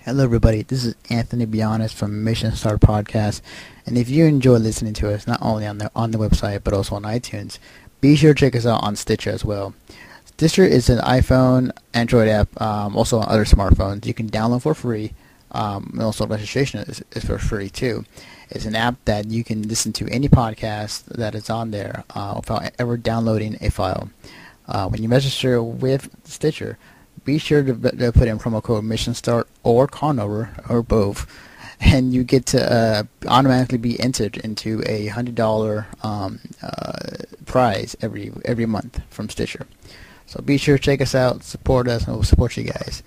Hello, everybody. This is Anthony Bionis from Mission Start Podcast, and if you enjoy listening to us, not only on the website but also on iTunes, be sure to check us out on Stitcher as well. Stitcher is an iPhone, Android app, also on other smartphones. You can download for free. And also registration is for free too. It's an app that you can listen to any podcast that is on there without ever downloading a file. When you register with Stitcher, be sure to put in promo code Mission Start or Conover or both, and you get to automatically be entered into a $100 prize every month from Stitcher. So be sure to check us out, support us, and we'll support you guys.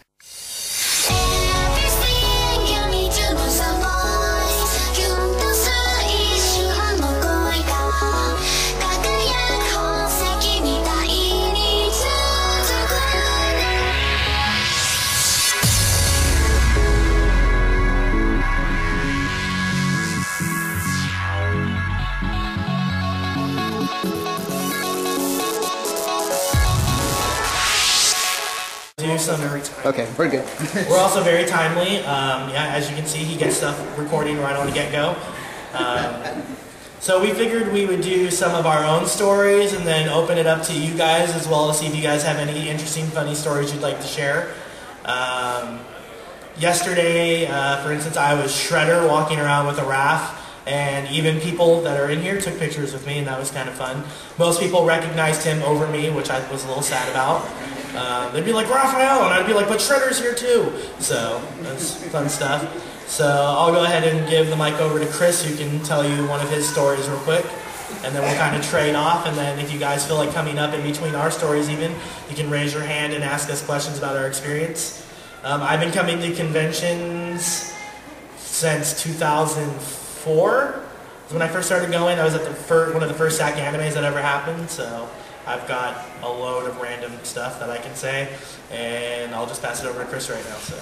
Okay, we're good. We're also very timely. As you can see, he gets stuff recording right on the get-go. So we figured we would do some of our own stories and then open it up to you guys as well to see if you guys have any interesting, funny stories you'd like to share. Yesterday, for instance, I was Shredder walking around with a raft, and even people that are in here took pictures with me, and that was kind of fun. Most people recognized him over me, which I was a little sad about. They'd be like, Raphael, and I'd be like, but Shredder's here too. So that's fun stuff. So I'll go ahead and give the mic over to Chris, who can tell you one of his stories real quick. And then we'll kind of trade off, and then if you guys feel like coming up in between our stories even, you can raise your hand and ask us questions about our experience. I've been coming to conventions since 2004. When I first started going, I was at one of the first SAC animes that ever happened, so I've got a load of random stuff that I can say, and I'll just pass it over to Chris right now. So.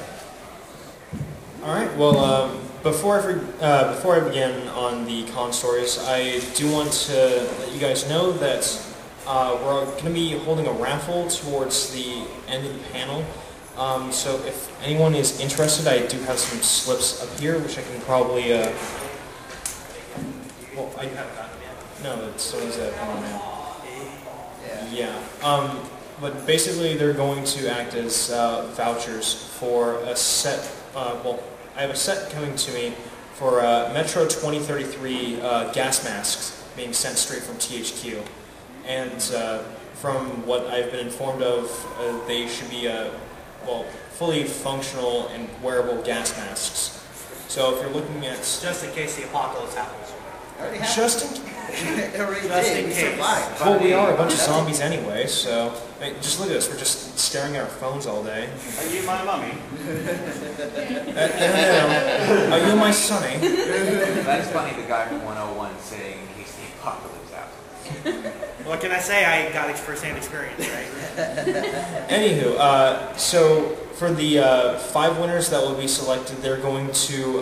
All right. Well, before I begin on the con stories, I do want to let you guys know that we're going to be holding a raffle towards the end of the panel. So if anyone is interested, I do have some slips up here, which I can probably. Well, I haven't gotten them yet. No, it's always on now. Yeah. But basically, they're going to act as vouchers for a set. Well, I have a set coming to me for Metro 2033 gas masks being sent straight from THQ, and from what I've been informed of, they should be fully functional and wearable gas masks. So if you're looking at just in case the apocalypse happens. Just in case. Well, we are a bunch of zombies anyway, so just look at us. We're just staring at our phones all day. Are you my mummy? Are you my sonny? That's funny, the guy from 101 saying in case the apocalypse happens. What can I say? I got first-hand experience, right? Anywho, so for the 5 winners that will be selected, they're going to...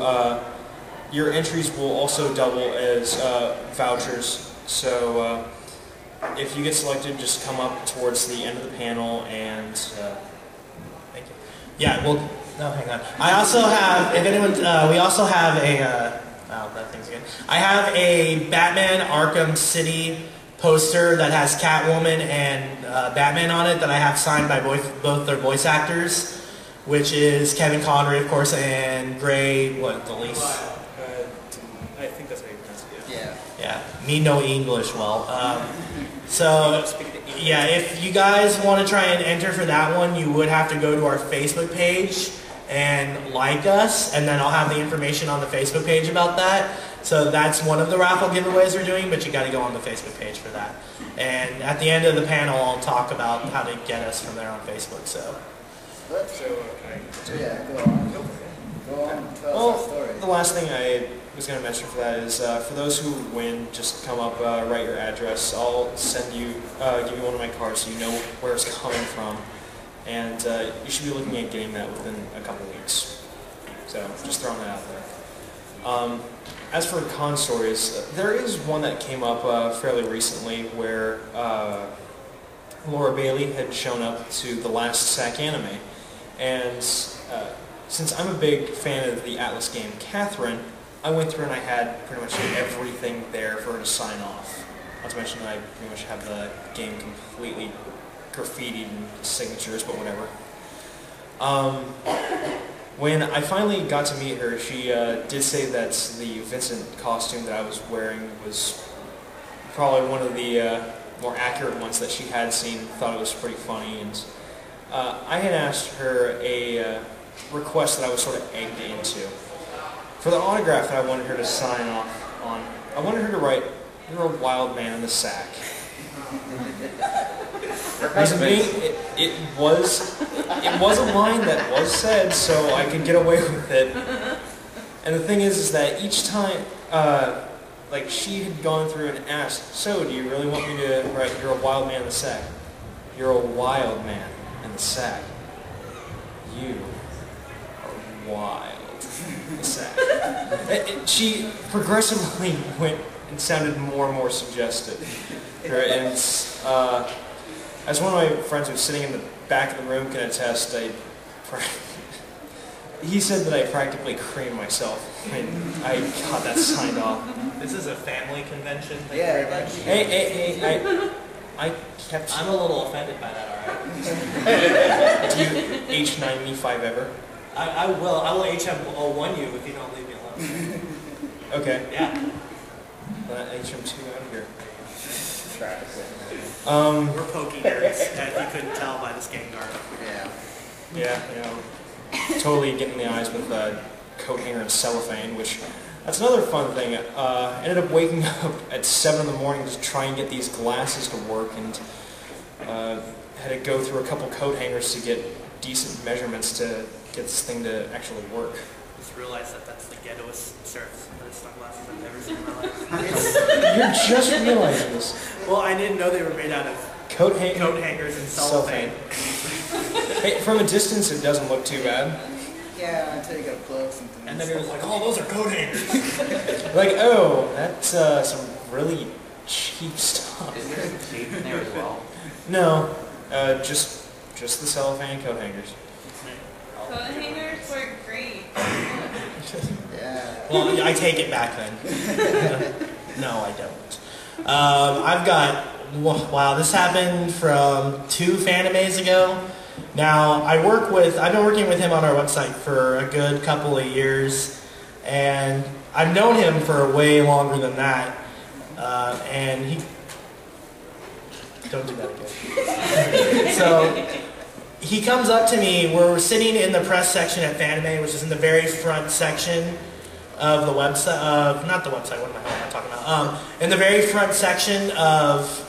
your entries will also double as vouchers, so if you get selected, just come up towards the end of the panel and... thank you. Yeah, well, no, hang on. I also have, if anyone, we also have a, oh, that thing's good. I have a Batman Arkham City poster that has Catwoman and Batman on it that I have signed by both their voice actors, which is Kevin Connery, of course, and Gray, DeLise? I think that's how you pronounce it, yeah. Yeah, me no English well. So, yeah, if you guys want to try and enter for that one, you would have to go to our Facebook page and like us, and then I'll have the information on the Facebook page about that. So that's one of the raffle giveaways we're doing, but you got to go on the Facebook page for that. And at the end of the panel, I'll talk about how to get us from there on Facebook. So Yeah, go on. Go on. Tell us a story. The last thing I was going to mention for that is for those who win, just come up, write your address. I'll send you, give you one of my cards so you know where it's coming from. And you should be looking at getting that within a couple weeks. So just throwing that out there. As for con stories, there is one that came up fairly recently where Laura Bailey had shown up to the last SAC anime. And since since I'm a big fan of the Atlas game, Catherine, I went through and I had pretty much everything there for her to sign off. Not to mention I pretty much have the game completely graffitied in signatures, but whatever. When I finally got to meet her, she did say that the Vincent costume that I was wearing was probably one of the more accurate ones that she had seen. Thought it was pretty funny, and I had asked her a request that I was sort of egged into. For the autograph that I wanted her to sign off on, I wanted her to write, "You're a wild man in the sack." Reason being, it was a line that was said, so I could get away with it. And the thing is that each time, like she had gone through and asked, "So, do you really want me to write, 'You're a wild man in the sack'? You're a wild man in the sack. You are wild in the sack." She progressively went and sounded more and more suggestive. And as one of my friends who's sitting in the back of the room can attest, he said that I practically creamed myself when I got that signed off. This is a family convention. Thank you Yeah. very much. Hey, I'm a little offended by that, alright? Do you H9 me 5 ever? I will HM01 you if you don't leave me alone. Okay. Yeah. HM2 out of here. We're pokey nerds, if you couldn't tell by the skin guard. Yeah, you know, totally getting in the eyes with coat hanger and cellophane, which, that's another fun thing. Ended up waking up at 7 in the morning to try and get these glasses to work, and had to go through a couple coat hangers to get decent measurements to get this thing to actually work. Just realized that that's the ghettoest set of sunglasses I've ever seen in my life. You're just realizing this. Well, I didn't know they were made out of coat hangers and cellophane. Hey, from a distance, it doesn't look too bad. Yeah, until you get up close. And then it was like, oh, those are coat hangers. Like, oh, that's some really cheap stuff. Is there some tape in there as well? No, just the cellophane coat hangers. Coat hangers were great. Yeah. Well, I take it back then. No, I don't. I've got, wow, this happened from 2 Fanimays ago. Now, I've been working with him on our website for a good couple of years, and I've known him for way longer than that, and he, don't do that again. So, he comes up to me, we're sitting in the press section at Fanimay, which is in the very front section of the website, not the website, what the hell am I talking about? In the very front section of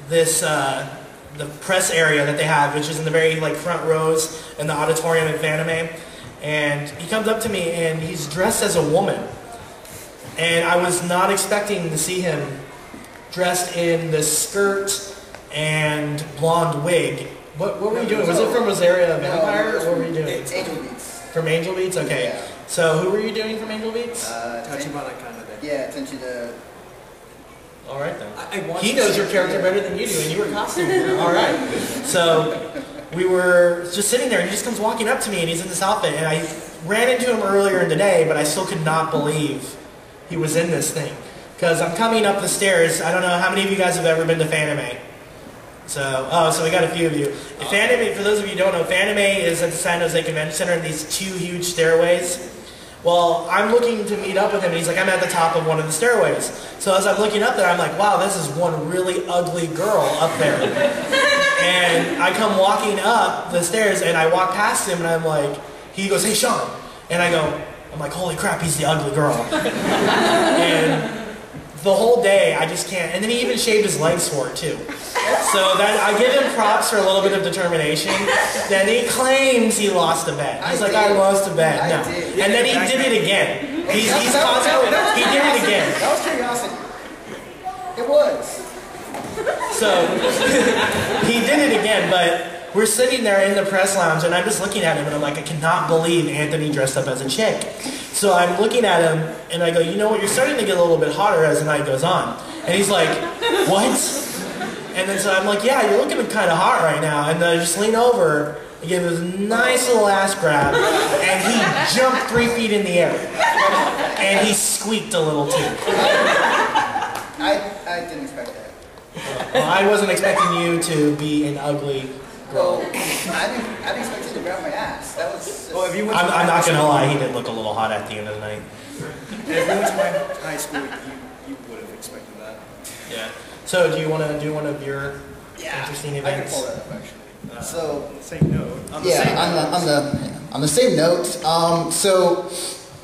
this, the press area that they have, which is in the very front rows in the auditorium at Fanimay. And he comes up to me and he's dressed as a woman. And I was not expecting to see him dressed in this skirt and blonde wig. What were you doing? Was it from Rosaria Vampire? What were you doing? It's Angel Beats. From Angel Beats? Okay. Yeah. So who were you doing from Angel Beats? Tachibana kind of thing. Yeah, Tenchi the... Alright then. He knows your character better than you do, and you were costuming her. Alright. So we were just sitting there and he just comes walking up to me and he's in this outfit, and I ran into him earlier in the day, but I still could not believe he was in this thing. Because I'm coming up the stairs. I don't know how many of you guys have ever been to Fanimay. So we got a few of you. Fanimay, for those of you who don't know, Fanimay is at the San Jose Convention Center, and these 2 huge stairways. Well, I'm looking to meet up with him, and he's like, I'm at the top of one of the stairways. So as I'm looking up there, I'm like, wow, this is one really ugly girl up there. And I come walking up the stairs, and I walk past him, and I'm like, he goes, hey, Sean. And I'm like, holy crap, he's the ugly girl. And the whole day, I just can't. And then he even shaved his legs for it, too. So that I give him props for a little bit of determination. Then he claims he lost a bet. He's like, I lost a bet. No. And then he did it again. He did it again. That was curiosity. It was. So he did it again, but we're sitting there in the press lounge, and I'm just looking at him, and I'm like, I cannot believe Anthony dressed up as a chick. So I'm looking at him, and I go, you know what, you're starting to get a little bit hotter as the night goes on. And he's like, what? And then so I'm like, yeah, you're looking kind of hot right now. And I just lean over, He gave this nice little ass grab, and he jumped 3 feet in the air. And he squeaked a little too. I didn't expect that. Well, I wasn't expecting you to be an ugly girl. I didn't expect you to grab my ass. That was just... Well, if you went I'm not gonna lie, he did look a little hot at the end of the night. if you went to my high school, you would have expected that. Yeah. So, do you want to do one of your interesting I can events? pull that up actually. So On the same note. on the same note, so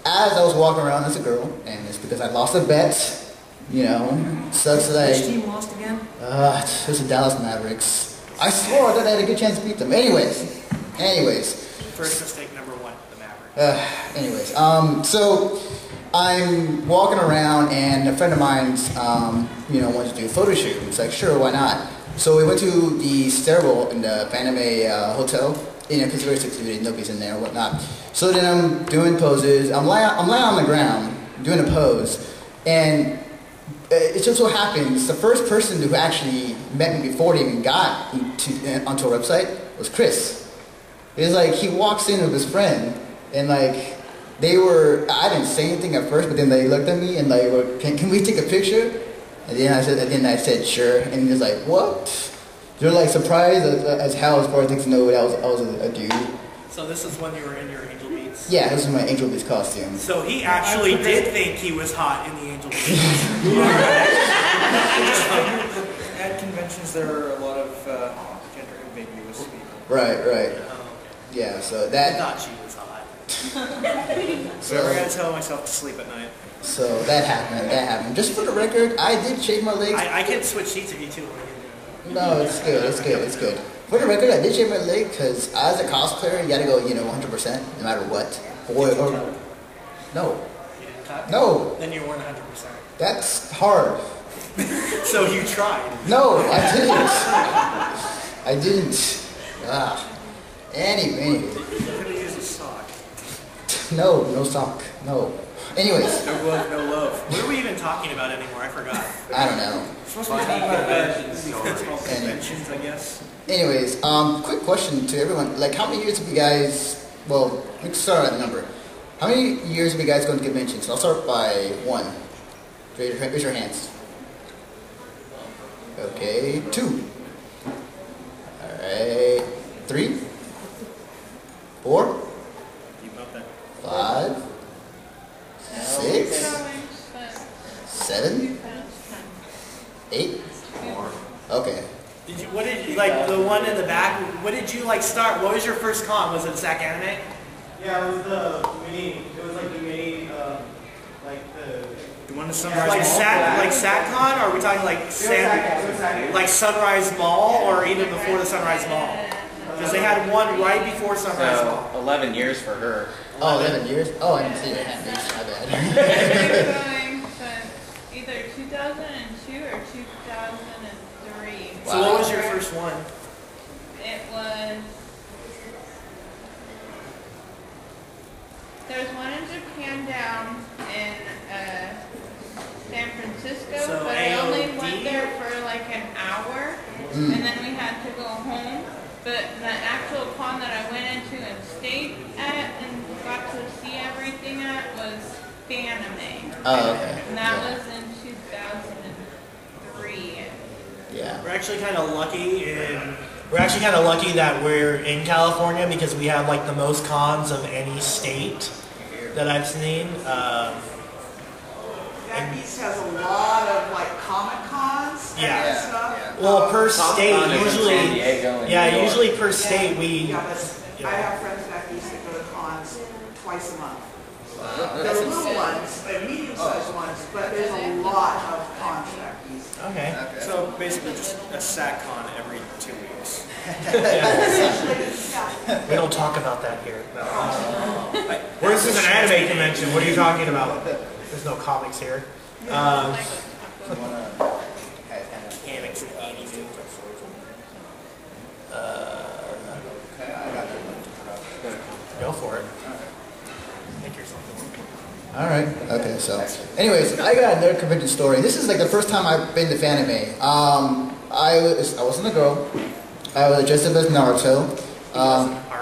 as I was walking around as a girl, and it's because I lost a bet, you know, sucks that Which team lost again? it was the Dallas Mavericks. I swore that I had a good chance to beat them. Anyways, First mistake number 1, the Mavericks. so I'm walking around, and a friend of mine's, wanted to do a photo shoot. It's like, sure, why not? So we went to the stairwell in the Panama hotel, because it's very secluded, nobody's in there or whatnot. So then I'm doing poses. I'm lying on the ground doing a pose, and it just so happens the first person who actually met me before they even got onto our website was Chris. It's like he walks in with his friend, and I didn't say anything at first, but then they looked at me and can we take a picture? And then I said sure, and he was like, what? They're like surprised as hell as far as things know that I was a dude. So this is when you were in your Angel Beats? Yeah, this is my Angel Beats costume. So he actually did think he was hot in the Angel Beats. At conventions, there are a lot of gender ambiguous people. Right. Yeah, so I that... thought she was hot. So I'm going to tell myself to sleep at night. So that happened. Just for the record, I did shave my legs. I can switch seats if you two want to. No, it's good. For the record, I did shave my leg because as a cosplayer, you gotta go, 100% no matter what. No. No, Then you weren't 100%. that's hard. So you tried. No, I didn't. Anyway. You could have used a sock. No sock. No. Anyways, No glove, no love. What are we even talking about anymore? I forgot. I don't know. We're supposed to be talking about conventions, I guess. Anyways, quick question to everyone. How many years have you guys, well, let's start at the number. How many years have you guys gone to conventions? I'll start by 1. Raise your hands. Okay, 2. Alright, 3. 4. Keep up that. 5. 6. 7. 8. Okay. What did you, the one in the back, what did you, start? What was your first con? Was it Sac Anime? Yeah, it was the mini, The one in Sunrise Mall? SatCon, or are we talking Sunrise Mall, or even before the Sunrise Mall? Because they had one right before Sunrise Mall. 11 years for her. Oh, 11 years? Oh, I didn't see your hand. My bad. We're going from either 2002 or 2003. So what was your first one? It was... There's one in Japan down in San Francisco, So but I only AOD? went there for an hour, and then we had to go home. But the actual con that I went into and stayed at and got to see everything at was Fanime. Oh, okay. And that was in 2003. Yeah. We're actually kind of lucky that we're in California because we have the most cons of any state that I've seen. That East has a lot of Comic Cons and stuff. Well, per state, Comic-Con is in usually, San Diego and New York. usually per state we. Yeah, but I have friends back east that go to cons twice a month. There are little ones, medium-sized ones, but there's a lot of cons back east. Okay. So basically just a SatCon every 2 weeks. We don't talk about that here. This is an anime convention. What are you talking about? There's no comics here. Go for it. Make yourself. Alright, okay, so. Anyways, I got another convention story. This is the first time I've been to Fanime. I wasn't a girl. I was dressed up as Naruto. Are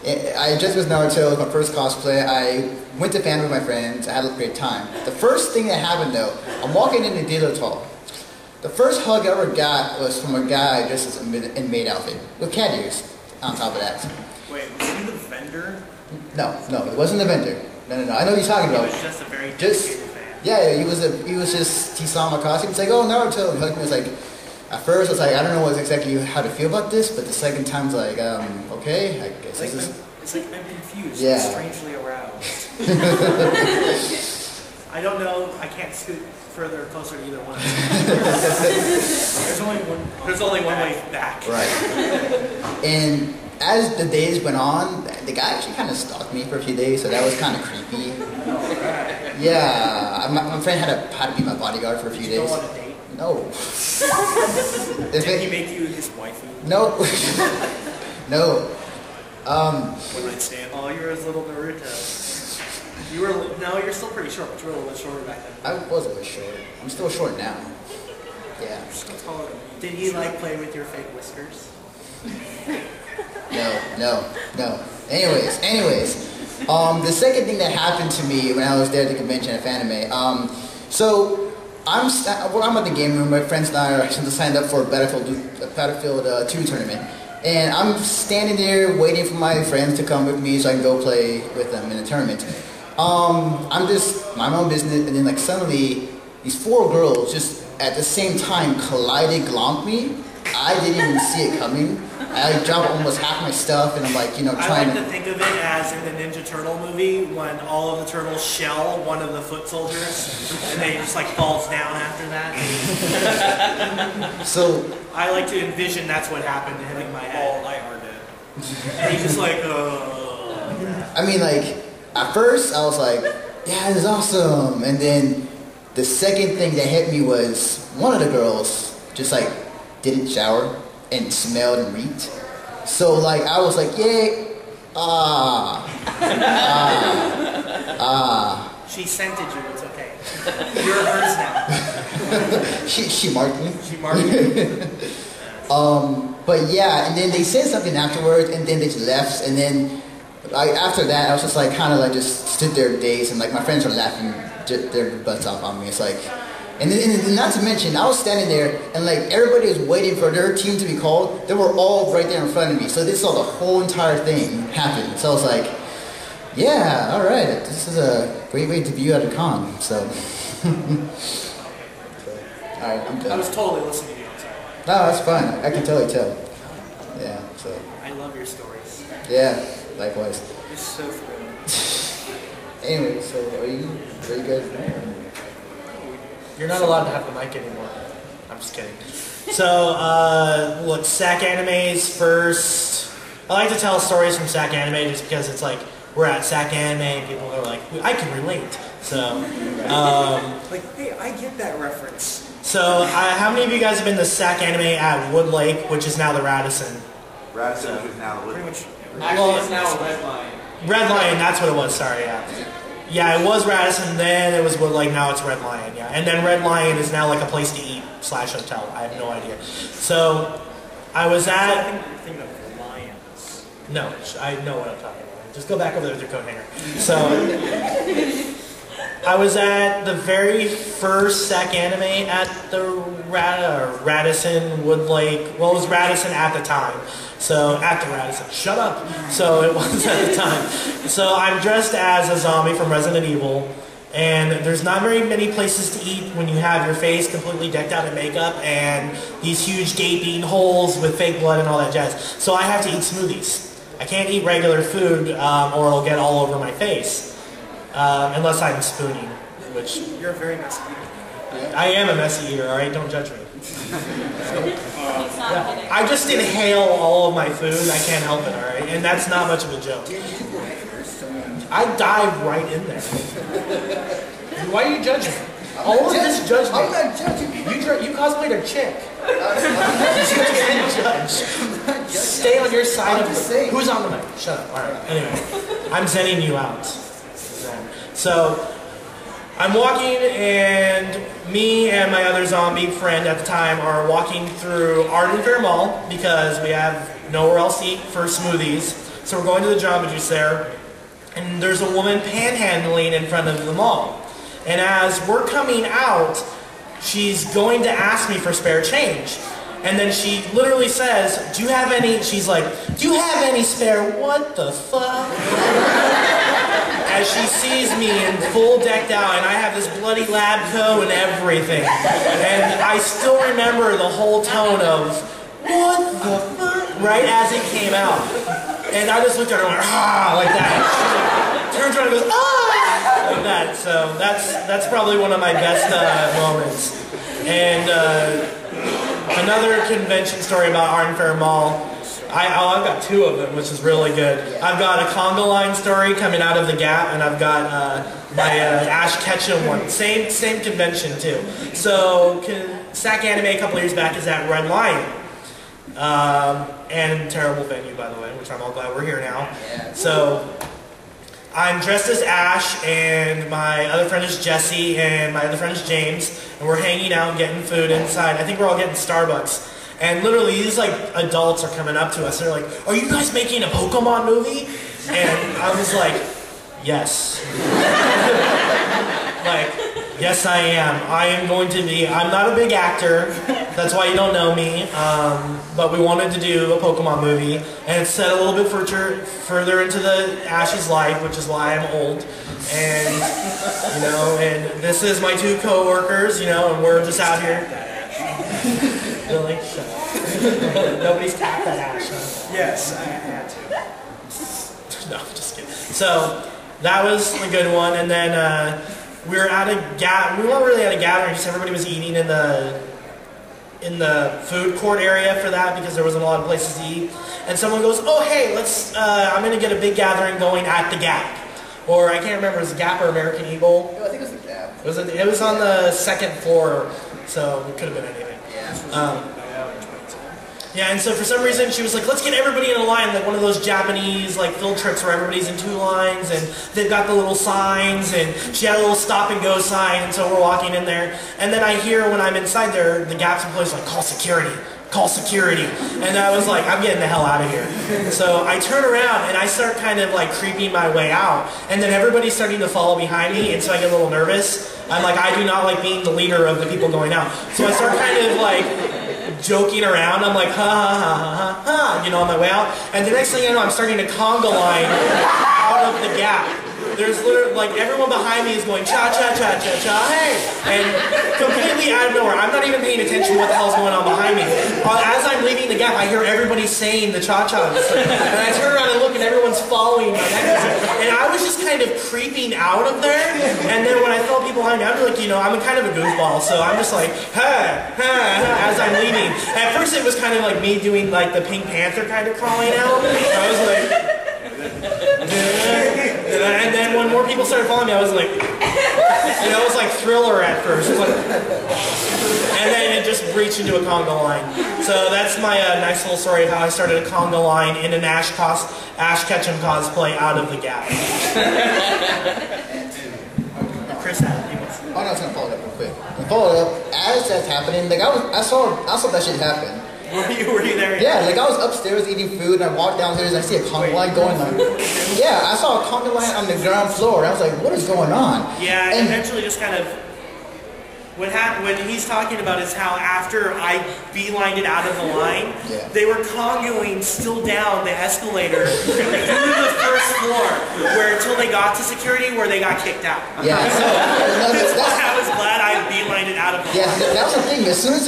I just was Naruto, it was my first cosplay. I went to fan with my friends. I had a great time. The first thing that happened though, I'm walking into dealer's hall. The first hug I ever got was from a guy dressed as in maid outfit with cat ears on top of that. Wait, was he the vendor? No, it wasn't the vendor. No. I know what you're talking He about. was just a very dedicated fan. Yeah, he saw my costume. He's like, oh, Naruto. And hugged me. I was like, at first I was like, I don't know exactly how to feel about this, but the second time I was like, okay, I guess this is... It's like I'm confused. Yeah. Strangely aroused. I don't know. I can't scoot further or closer to either one. There's only one way back. Right. And as the days went on, the guy actually kind of stalked me for a few days, so that was kind of creepy. Yeah, my friend had to be my bodyguard for a few Did you days. go on a date? No. Did he make you his wifey? No. No. One night stand. Oh, you were his little Naruto. You're still pretty short, but you were a little bit shorter back then. I was a little short. I'm still short now. Yeah. You're still taller than me. Did he like play with your fake whiskers? No. Anyways. The second thing that happened to me when I was there at the convention at Fanime, so I'm at the game room. My friends and I are signed up for a Battlefield 2 tournament. And I'm standing there waiting for my friends to come with me so I can go play with them in the tournament. I'm just mind my own business, and then like suddenly these 4 girls just at the same time collided, glomped me. I didn't even see it coming. I dropped almost half my stuff, and I'm like, trying I like to think of it as in the Ninja Turtle movie when all of the turtles shell one of the foot soldiers, and they just like falls down after that. So I like to envision that's what happened to hitting my head. I heard it. And he's just like, I mean, like, at first I was like, yeah, this is awesome. And then the second thing that hit me was one of the girls just like didn't shower and smelled and reeked. So like I was like, yay, She scented you, it's okay. You're hers now. she marked me. She marked you. But yeah, and then they said something afterwards, and then they just left, and then after that, I was just like kind of like just stood there dazed, and like my friends were laughing their butts off on me. It's like, and not to mention, I was standing there, and like everybody was waiting for their team to be called. They were all right there in front of me, so they saw the whole entire thing happen. So I was like, yeah, all right, this is a great way to view at a con. So, all right, I'm done. I was totally listening to you, I'm sorry. No, that's fine. I can totally tell. Yeah, so. I love your stories. Yeah, likewise. You're so thrilling. Anyway, so are you guys? You're not allowed to have the mic anymore. I'm just kidding. So, look, SAC Anime's first. I like to tell stories from SAC Anime just because it's like, we're at SAC Anime and people are like, I can relate. So, Like, hey, I get that reference. so how many of you guys have been to SAC Anime at Wood Lake, which is now the Radisson? Radisson is now the Pretty much. Actually, it's now a red line. Red Lion, that's what it was, sorry, yeah. Yeah, it was Radisson, then it was Wood Lake, now it's Red Lion, yeah. And then Red Lion is now like a place to eat / hotel. I have no idea. So, I was I at... think you're thinking of lions. No, I know what I'm talking about. Just go back over there with your coat hanger. So, I was at the very first SAC Anime at the Radisson, Wood Lake. Well, it was Radisson at the time. So, at the Radisson. Shut up. So, it was at the time. So, I'm dressed as a zombie from Resident Evil. And there's not very many places to eat when you have your face completely decked out in makeup and these huge gaping holes with fake blood and all that jazz. So, I have to eat smoothies. I can't eat regular food or it'll get all over my face. Unless I'm spooning, which... You're a very messy eater. I am a messy eater, alright? Don't judge me. Yeah. I just inhale all of my food. I can't help it, alright? And that's not much of a joke. I dive right in there. Why are you judging? All of this judgment. I'm not judging you. You cosplayed a chick. You can't judge. Stay on your side of the... Who's on the mic? Shut up. Alright, anyway. I'm zenning you out. So, I'm walking and me and my other zombie friend at the time are walking through Arden Fair Mall because we have nowhere else to eat for smoothies. So we're going to the Jamba Juice there, and there's a woman panhandling in front of the mall. And as we're coming out, she's going to ask me for spare change. And then she literally says, do you have any, she's like, do you have any spare, what the fuck? As she sees me in full decked out, and I have this bloody lab coat and everything. And I still remember the whole tone of, what the fuck? Right as it came out. And I just looked at her and went, ah, like that. She turns around and goes, ah, like that. So that's probably one of my best moments. And another convention story about Art Fair Mall. I've got two of them, which is really good. I've got a conga line story coming out of the Gap, and I've got my Ash Ketchum one. Same convention too. So SAC Anime a couple years back is at Red Lion. And terrible venue, by the way, which I'm all glad we're here now. So I'm dressed as Ash, and my other friend is Jesse, and my other friend is James, and we're hanging out and getting food inside. I think we're all getting Starbucks. And literally, these like adults are coming up to us. They're like, "Are you guys making a Pokemon movie?" And I was like, "Yes." Like, yes, I am. I am going to be. I'm not a big actor. That's why you don't know me. But we wanted to do a Pokemon movie, and it's set a little bit further into the Ash's life, which is why I'm old. And and this is my two coworkers, and we're just out here. Really? Shut up. Nobody's tapped that Ash, huh? Yes, I had to. No, just kidding. So that was a good one, and then we were at a we weren't really at a gathering, just everybody was eating in the food court area for that because there wasn't a lot of places to eat. And someone goes, "Oh hey, let's I'm gonna get a big gathering going at the Gap." Or I can't remember, was it Gap or American Eagle? No, I think it was the Gap. It was on the second floor, so it could have been anything. Yeah, and so for some reason she was like, let's get everybody in a line, like one of those Japanese like field trips where everybody's in two lines and they've got the little signs, and she had a little stop and go sign, and so we're walking in there, and then I hear when I'm inside there, the Gap's employees like, call security. Call security. And I was like, I'm getting the hell out of here. So I turn around and I start kind of like creeping my way out, and then everybody's starting to follow behind me, and so I get a little nervous. I'm like, I do not like being the leader of the people going out. So I start kind of like joking around. I'm like, ha ha ha ha ha, on my way out. And the next thing I know, I'm starting to conga line out of the Gap. There's literally, like, everyone behind me is going, cha-cha-cha-cha-cha, hey! And completely out of nowhere, I'm not even paying attention to what the hell's going on behind me. As I'm leaving the Gap, I hear everybody saying the cha-chas. And I turn around and look, and everyone's following my necklace. And I was just kind of creeping out of there. And then when I felt people behind me, I'm like, I'm kind of a goofball, so I'm just like, ha, ha, as I'm leaving. At first, it was kind of like me doing, like, the Pink Panther kind of crawling out. I was like... And then when more people started following me, I was like, it was like Thriller at first. It was like, and then it just breached into a conga line. So that's my nice little story of how I started a conga line in an Ash Ketchum cosplay out of the Gap. Chris had people. Oh, no, I was gonna follow it up real quick. And follow it up as that's happening. Like I saw that shit happen. Were you there? Yeah, like I was upstairs eating food, and I walked downstairs and I see a conga line going on. Yeah, I saw a conga line on the ground floor, and I was like, what is going on? Yeah, and eventually just kind of, what he's talking about is how after I beelined it out of the line, they were congoing still down the escalator through the first floor, where until they got to security, where they got kicked out. Yeah, so I was glad I beelined it out of the line. Yeah, that was the thing. As soon as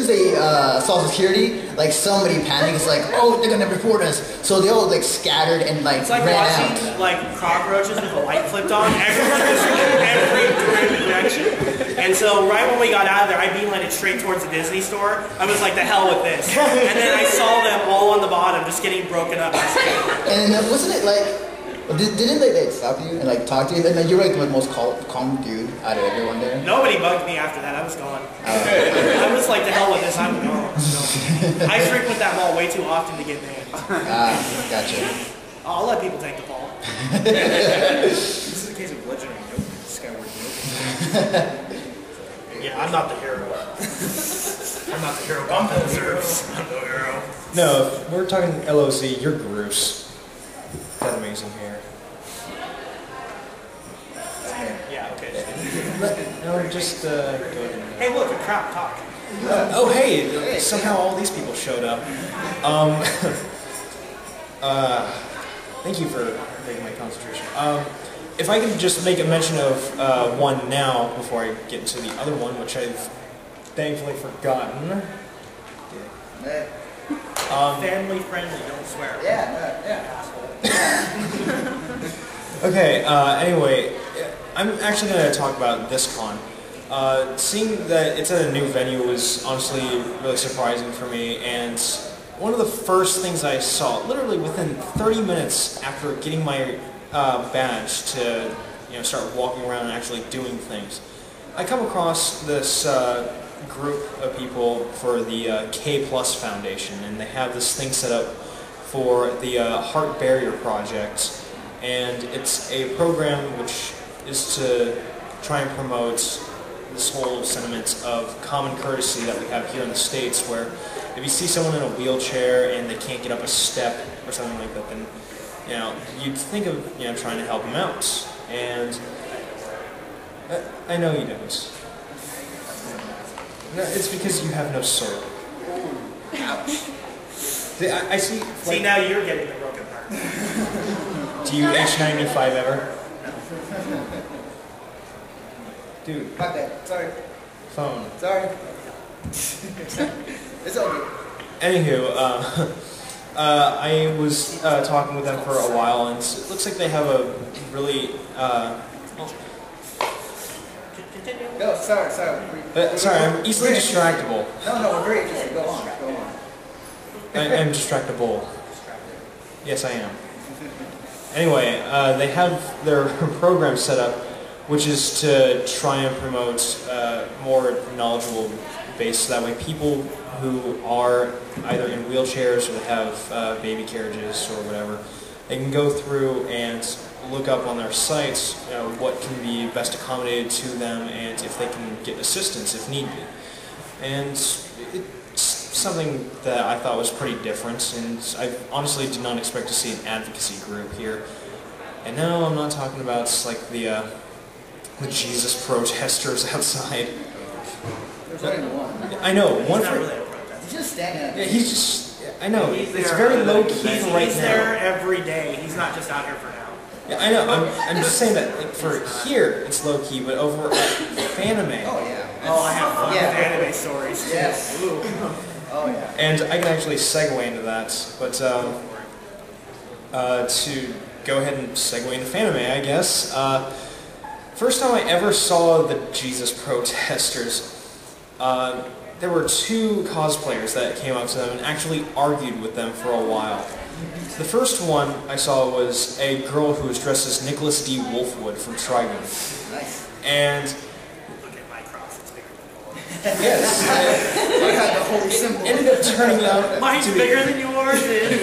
they saw security, like somebody panicked. It's like, oh, they're gonna report us. So they all like scattered and like it's like ran watching out. like cockroaches with the light flipped on. Everyone was in every direction. And so right when we got out of there, I beelined it straight towards the Disney store. I was like, the hell with this. And then I saw them all on the bottom just getting broken up. And wasn't it like, didn't they stop you and like talk to you? And then you were like the most calm dude out of everyone there? Nobody bugged me after that. I was gone. I was like, the hell with this, I'm gone. I frequent that mall way too often to get banned. Gotcha. I'll let people take the fall. This is a case of bludgeoning Skyward Yoke. Yeah, I'm not the hero. I'm not the hero. I'm the hero. I'm the hero. No, if we're talking LOC, you're Bruce. that amazing hair. Yeah, okay. No, just go ahead. Hey, look, a crap talk. Oh, hey! Somehow all these people showed up. Thank you for breaking my concentration. If I can just make a mention of one now before I get into the other one, which I've thankfully forgotten. Family friendly, don't swear. Okay, anyway, I'm actually going to talk about this con. Seeing that it's at a new venue was honestly really surprising for me, and one of the first things I saw, literally within 30 minutes after getting my badge to start walking around and actually doing things, I come across this group of people for the K Plus Foundation, and they have this thing set up for the Heart Barrier Project, and it's a program which is to try and promote this whole sentiment of common courtesy that we have here in the States, where if you see someone in a wheelchair and they can't get up a step or something like that, then you'd think of trying to help them out. And I know you don't. No, it's because you have no soul. Ouch. I see. See, now you're getting the broken heart. Do you H95 ever? Dude. My bad. Sorry. Phone. Sorry. It's all good. Anywho, I was talking with them for a while, and it looks like they have a really. No, sorry. Sorry, I'm easily distractible. No, we're very interested. Go on. I'm distractible. Yes, I am. Anyway, they have their program set up, which is to try and promote more knowledgeable base, so that way people who are either in wheelchairs or have baby carriages or whatever, they can go through and look up on their sites what can be best accommodated to them and if they can get assistance if need be. And it's something that I thought was pretty different, and I honestly did not expect to see an advocacy group here. And no, I'm not talking about like the Jesus protesters outside. There's only one. I know, one for... He's just standing up. Yeah, he's just... I know, it's very low-key for right now. He's there every day. He's not just out here for now. Yeah, I know. I'm just saying that like, for here, it's low-key, but over at Fanime... Oh, yeah. Oh, I have fun with anime stories. Yes. Ooh. Oh, yeah. And I can actually segue into that, but to go ahead and segue into Fanime, I guess. First time I ever saw the Jesus protesters, there were two cosplayers that came up to them and actually argued with them for a while. The first one I saw was a girl who was dressed as Nicholas D. Wolfwood from Trigun. Nice. And Look at my cross. It's bigger yes, I got the holy symbol. ended up turning out Mine's to be... bigger than yours is.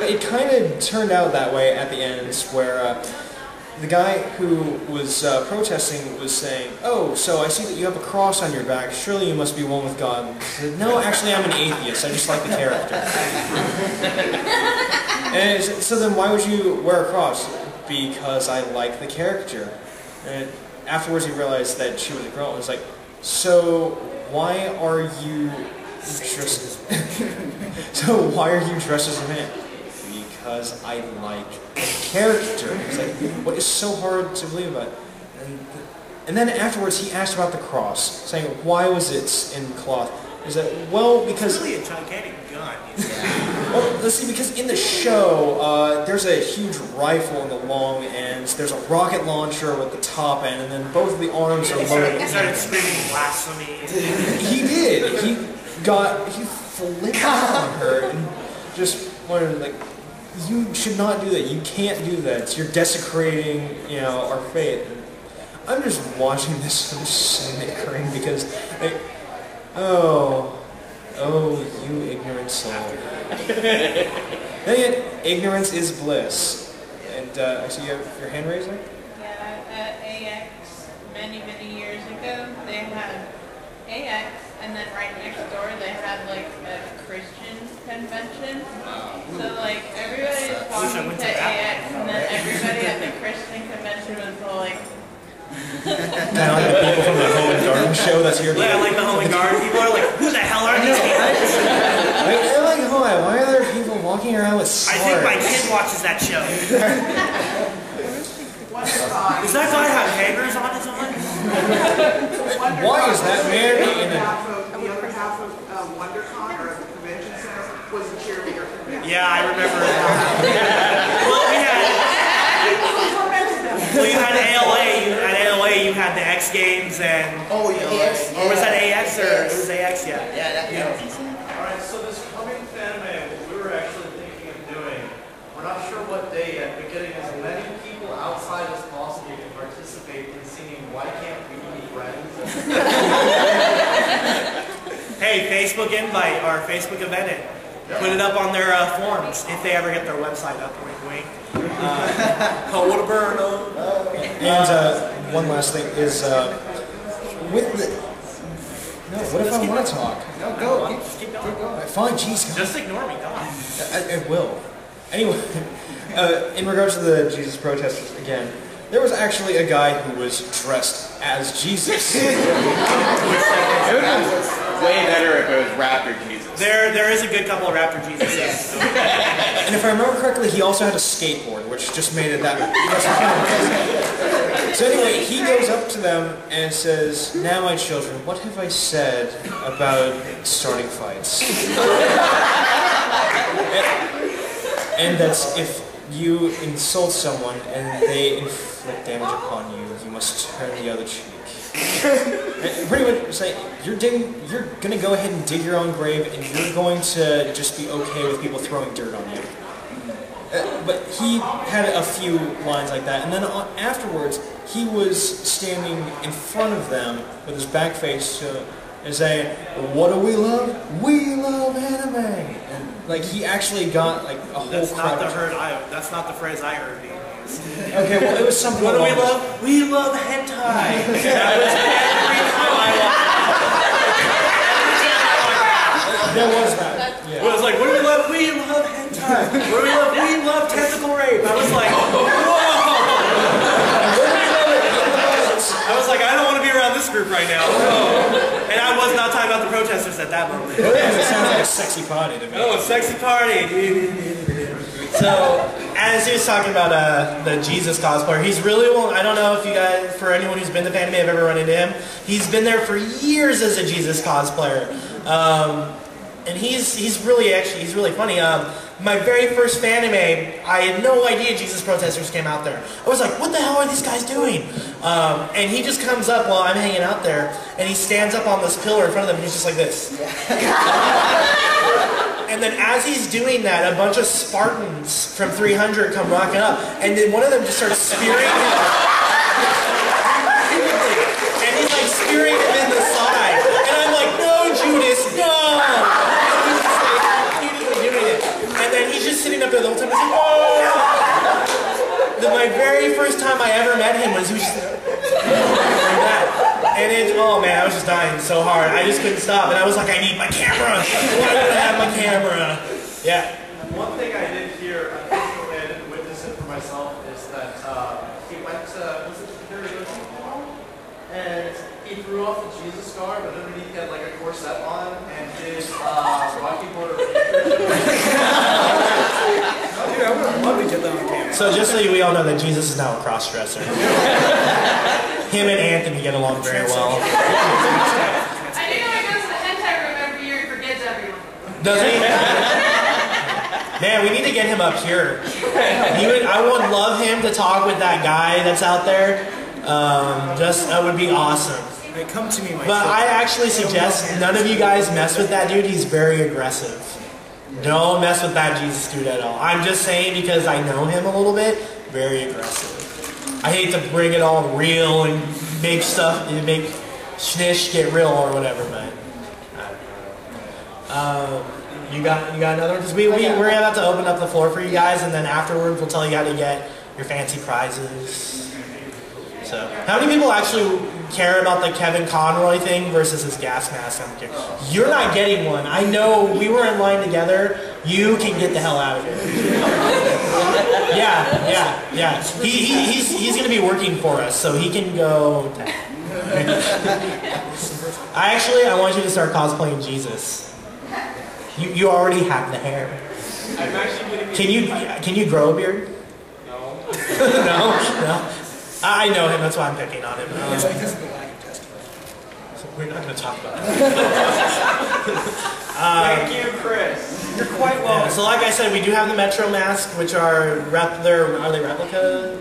It kind of turned out that way at the end, where the guy who was protesting was saying, "Oh, so I see that you have a cross on your back. Surely you must be one with God." I said, "No, actually I'm an atheist. I just like the character." And so then why would you wear a cross? Because I like the character. And afterwards he realized that she was a girl and was like, "So why are you dressed so why are you dressed as a man?" Because I like the character. It's like, what is so hard to believe about it? And then afterwards he asked about the cross, saying, why was it in cloth? Is that, well, because... It's really a gigantic gun. Well, let's see, because in the show, there's a huge rifle in the long ends, there's a rocket launcher with the top end, and then both of the arms are loaded. He started screaming blasphemy. He did. He flipped out on her and just wanted, like, you should not do that. You can't do that. You're desecrating, our faith. And I'm just watching this and just snickering because, like, oh, you ignorant soul. Then again, ignorance is bliss. And I see you have your hand raised there? Yeah, at AX many years ago, they had AX and then right next door they had like a Christian convention. So like everybody was walking to AX, and then everybody at the Christian convention was all like. Kind of like the people from the Home and Garden show that's here. Yeah, like the Home and Garden people are like, who the hell are these people? They're like, why are there people walking around with swords? I think my kid watches that show. Does that guy have hangers on his arm? Why is that man The in a... other half of WonderCon or the convention center was a cheerleader convention. Yeah, I remember. Well, you had ALA. At ALA, you had the X Games and. Oh, yeah. AX. Or was that AX or it was AX? Yeah. Yeah. All right. So this coming anime, what we were actually thinking of doing, we're not sure what day yet, but getting as many people outside as possible to participate in singing "Why Can't We Be Friends?" Hey, Facebook invite or Facebook event it. Put it up on their forums if they ever get their website up. Wink, wink. Conover. And one last thing is, with the... No, what if I want to talk? No, go. Keep going. Fine, jeez. Just ignore me, God. I will. Anyway, in regards to the Jesus protesters, again, there was actually a guy who was dressed as Jesus. It would have been way better if it was Raptor Jesus. There is a good couple of Raptor Jesus. Yes. And if I remember correctly, he also had a skateboard, which just made it that. So anyway, he goes up to them and says, "Now, my children, what have I said about starting fights?" And that's if you insult someone and they inflict damage upon you, you must turn the other cheek. And pretty much saying you're gonna go ahead and dig your own grave, and you're going to just be okay with people throwing dirt on you. But he had a few lines like that, and then afterwards he was standing in front of them with his back face to and saying, "What do we love? We love anime." And like he actually got like a whole. That's not the That's not the phrase I heard being used. Okay, well it was something. What do we love? We love hentai. That was every time I watched. There was that. Yeah. It was like, what do we love? We love hentai. What do we love? We love tentacle rape. I was like, whoa. I was like, I don't want to be around this group right now. And I was not talking about the protesters at that moment. It sounds like a sexy party to me. Oh, a sexy party. So, as he was talking about the Jesus cosplayer, he's really well. I don't know if you guys, for anyone who's been to Anime, have ever run into him. He's been there for years as a Jesus cosplayer, and he's really funny. My very first Fanime, I had no idea Jesus protesters came out there. I was like, what the hell are these guys doing? And he just comes up while I'm hanging out there, and he stands up on this pillar in front of them, and he's just like this. And then as he's doing that, a bunch of Spartans from 300 come rocking up, and then one of them just starts spearing him. And he's like spearing him in the side. And I'm like, no, Judas, no! And then he's just sitting up there the whole time. He's like, oh! My very first time I ever met him was he was just like that. And oh man, I was just dying so hard. I just couldn't stop. And I was like, I need my camera. I want to have my camera. Yeah. One thing I did hear, unfortunately I didn't witness it for myself, is that he went to, was it the karaoke hall? And he threw off the Jesus garb, but underneath he had like a corset on, and did Rocky Horror Dude, I would love to get that on camera. So just so we all know that Jesus is now a cross-dresser. Him and Anthony get along very well. I do know he goes to the hentai room every year and forgets everyone. Does he? Man, we need to get him up here. I would love him to talk with that guy that's out there. That would be awesome. Hey, come to me, my But I actually suggest none of you guys mess with that dude. He's very aggressive. Don't mess with that Jesus dude at all. I'm just saying because I know him a little bit. Very aggressive. I hate to bring it all real and make stuff, make Shnish get real or whatever, but I don't know. You got another one? Because we're about to open up the floor for you guys, and then afterwards we'll tell you how to get your fancy prizes. So, how many people actually care about the Kevin Conroy thing versus his gas mask? I don't care. You're not getting one. I know we were in line together. You can get the hell out of here. Yeah. He's going to be working for us, so he can go. I want you to start cosplaying Jesus. You already have the hair. I'm actually going to Can you grow a beard? No. No. I know him. That's why I'm picking on him. It's because of the lack of testimony. So we're not going to talk about that. Thank you, Chris. You're quite welcome. So, like I said, we do have the Metro masks, which are are they replica?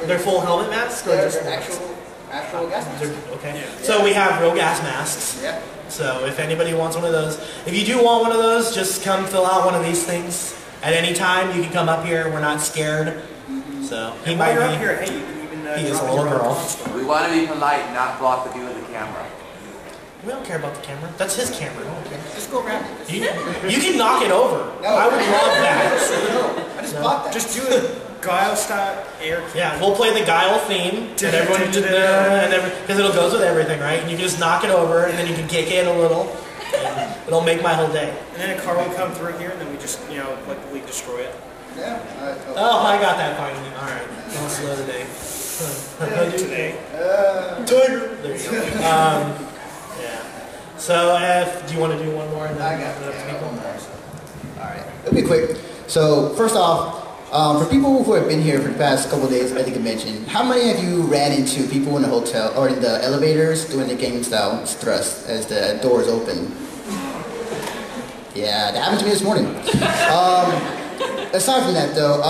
They're full helmet masks, or just Actual gas masks. okay. So we have real gas masks. Yeah. So if anybody wants one of those, if you do want one of those, just come fill out one of these things at any time. You can come up here. We're not scared. So he And might while you're be. up here, hey, you can even He is drop a in little your girl. own We want to be polite, not block the view of the camera. We don't care about the camera. That's his camera. We don't care. Just go around it. You can knock it over. No. I would love that. I just bought that. Just do it Guile style air. Yeah, we'll play the Guile theme, and everyone because it'll goes with everything, right? And you can just knock it over, and then you can kick it a little, and it'll make my whole day. And then a car will come through here, and then we just, collectively destroy it. Yeah. Oh, I got that finally. All right, don't slow today. Today. Tiger. There you go. Yeah. So, do you want to do one more? And then I got open it up to people? Alright. It'll be quick. So, first off, for people who have been here for the past couple of days, I think I mentioned, how many of you ran into people in the hotel or in the elevators doing the game style thrust as the doors open? Yeah, that happened to me this morning. Aside from that, though,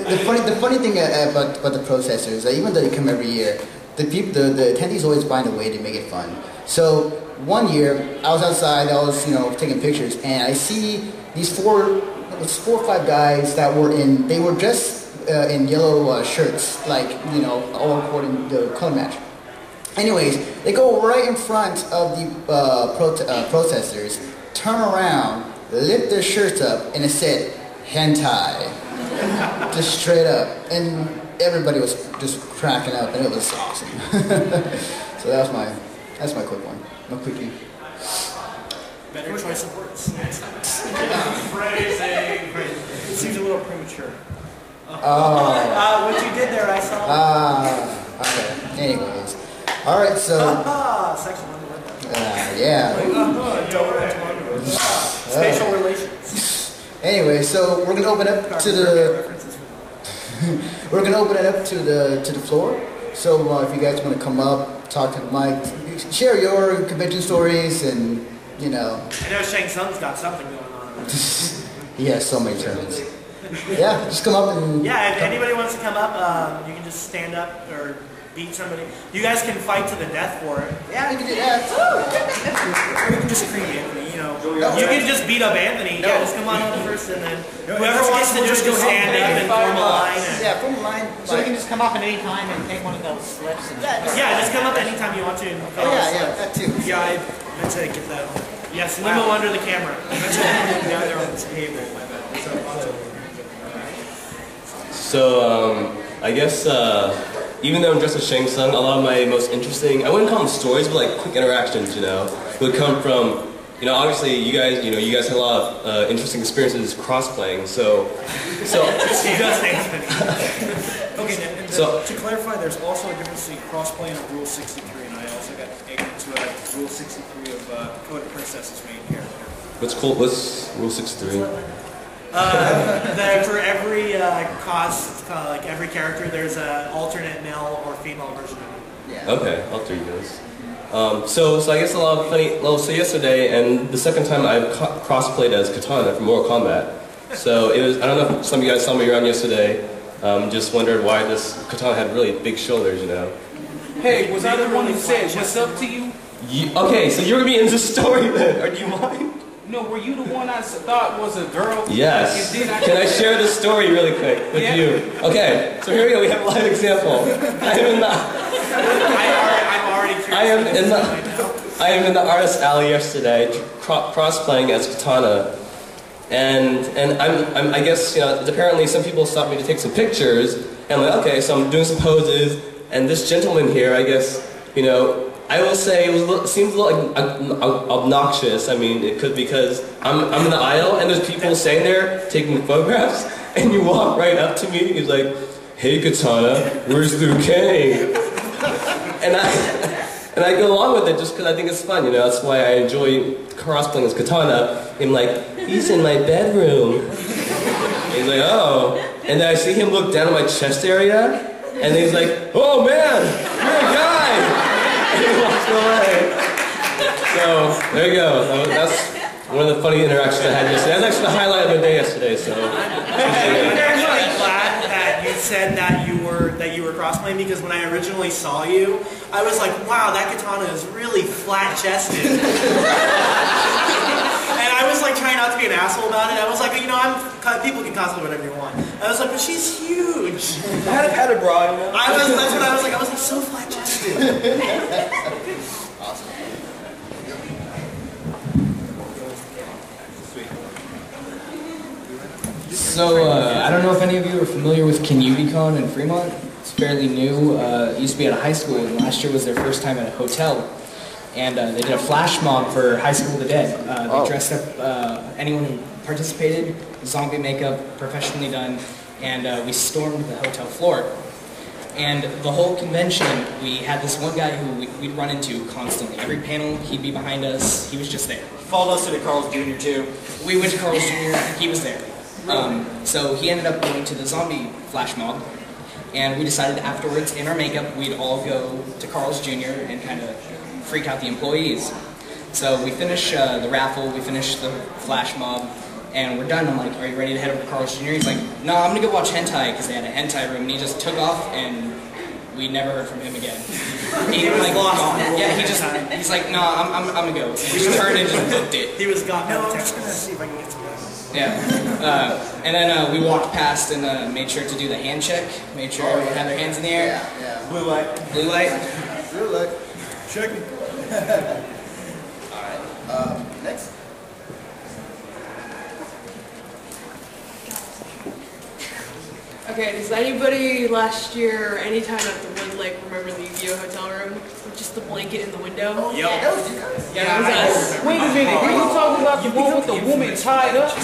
the funny thing about the protesters is that even though they come every year, the attendees always find a way to make it fun. So one year, I was outside, I was taking pictures, and I see these four or five guys that were dressed in yellow shirts, all according to the color match. Anyways, they go right in front of the protesters, turn around, lift their shirts up, and it said, hentai. Just straight up. And everybody was just cracking up, and it was awesome. So that's my quick one. My quickie. Better choice of words. Phrasing. It seems a little premature. What you did there, I saw. Okay. Anyways. Alright, so... Section 1. Yeah. Spatial relations. Anyway, so we're gonna open up to the... we're gonna open it up to the floor. So if you guys want to come up, talk to the mic, share your convention stories, and I know Shang Tsung's got something going on. he has so many tournaments. Yeah, just come up and... Yeah, if anybody wants to come up, you can just stand up or beat somebody. You guys can fight to the death for it. Yeah, you can do that. Or you can just scream Anthony, You can just beat up Anthony. No. Yeah, just come on over first, and then whoever wants to just go stand up and form a line. Yeah, form a line. So you can just come up at any time and take one of those slips. Yeah, just come up anytime you want to. Yeah, that too. Yeah, I meant to get that. Yes, limo under the camera. I meant to down there on the table. My bad. So, I guess, even though I'm dressed as Shang Tsung, a lot of my most interesting, I wouldn't call them stories, but like quick interactions, would come from, obviously you guys had a lot of interesting experiences cross-playing, so. Okay, and to clarify, there's also a difference between crossplay and Rule 63, and I also got into Rule 63 of Code of Princess's main character. What's Rule 63? For every like every character, there's an alternate male or female version of it. Yeah. Okay, I'll do those. So I guess a lot of funny. Well, so yesterday and the second time I've cross-played as Katana from Mortal Kombat. So it was. I don't know if some of you guys saw me around yesterday. Just wondered why this Katana had really big shoulders. Hey, was I the one who said what's up to you? Okay, so you're gonna be in this story then. Or do you mind? No, were you the one I thought was a girl? Yes. Can I share this story really quick with you? Okay, so here we go. We have a live example. I'm already curious. I am in the artist alley yesterday, cross-playing as Katana, And I guess, you know, apparently some people stopped me to take some pictures, and I'm like, okay, so I'm doing some poses, and this gentleman here, I guess, you know, I will say it seems a little like obnoxious. I mean, it could, because I'm in the aisle and there's people standing there taking photographs, and you walk right up to me. He's like, "Hey, Katana, where's Liu Kang?" And I go along with it just because I think it's fun. You know, that's why I enjoy cosplaying as Katana. I'm like, he's in my bedroom. And he's like, oh. And then I see him look down at my chest area, and he's like, "Oh man, you're a guy." And he walks away. So, there you go. That's one of the funny interactions I had yesterday. That's actually the highlight of the day yesterday, so. I'm actually glad that you said that you were cross-playing, because when I originally saw you, I was like, wow, that katana is really flat-chested. And I was like trying not to be an asshole about it. I was like, you know, people can cosplay whatever you want. I was like, but she's huge. I had a bra, you know? That's what I was like. I was like, so flat-chested. Awesome. So, I don't know if any of you are familiar with ConUbiCon in Fremont. It's fairly new. It used to be at a high school, and last year was their first time at a hotel. And they did a flash mob for High School of the Dead. They dressed up anyone who participated, zombie makeup, professionally done, and we stormed the hotel floor. And the whole convention, we had this one guy who we'd run into constantly. Every panel, he'd be behind us. He was just there. Followed us to the Carl's Jr. too. We went to Carl's Jr. He was there. So he ended up going to the zombie flash mob, and we decided afterwards, in our makeup, we'd all go to Carl's Jr. and kind of freak out the employees. So we finish the raffle, we finish the flash mob, and we're done. I'm like, are you ready to head over to Carl's Jr.? He's like, no, I'm gonna go watch hentai, because they had a hentai room, and he just took off, and we never heard from him again. He was like lost. Yeah, he's like, no, I'm gonna go. And he just turned and just booked it. He was gone. No, I'm just gonna see if I can get some. Yeah, and then we walked past and made sure to do the hand check. Made sure everyone had their hands in the air. Yeah. Blue light. Blue light. Blue light. Check it. Alright. Next. Okay, does anybody last year or any time at the Wood Lake remember the Yu-Gi-Oh hotel room? With just the blanket in the window? Oh, Yep. That was you guys? Yeah, it was us. Wait a minute, are you talking about the one with the woman tied up?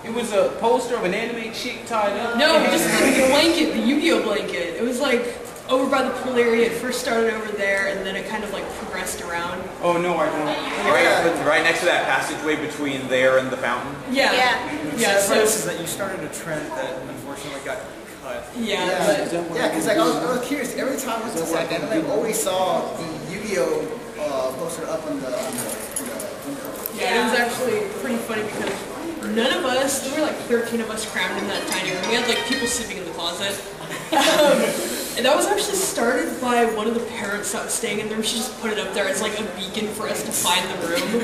It was a poster of an anime chick tied up? No, just the blanket, the Yu-Gi-Oh blanket. It was like over by the pool area. It first started over there, and then it kind of like progressed around. Oh no, I don't. Right next to that passageway between there and the fountain. Yeah. Yeah, The so difference is that you started a trend that unfortunately got cut. yeah. Yeah, because like, I was curious. Every time I went to work, I always saw the Yu-Gi-Oh poster up on the window. Yeah, it was actually pretty funny because none of us, there were like 13 of us crammed in that tiny room. We had like people sleeping in the closet. And that was actually started by one of the parents that was staying in there. She just put it up there as like a beacon for us to find the room.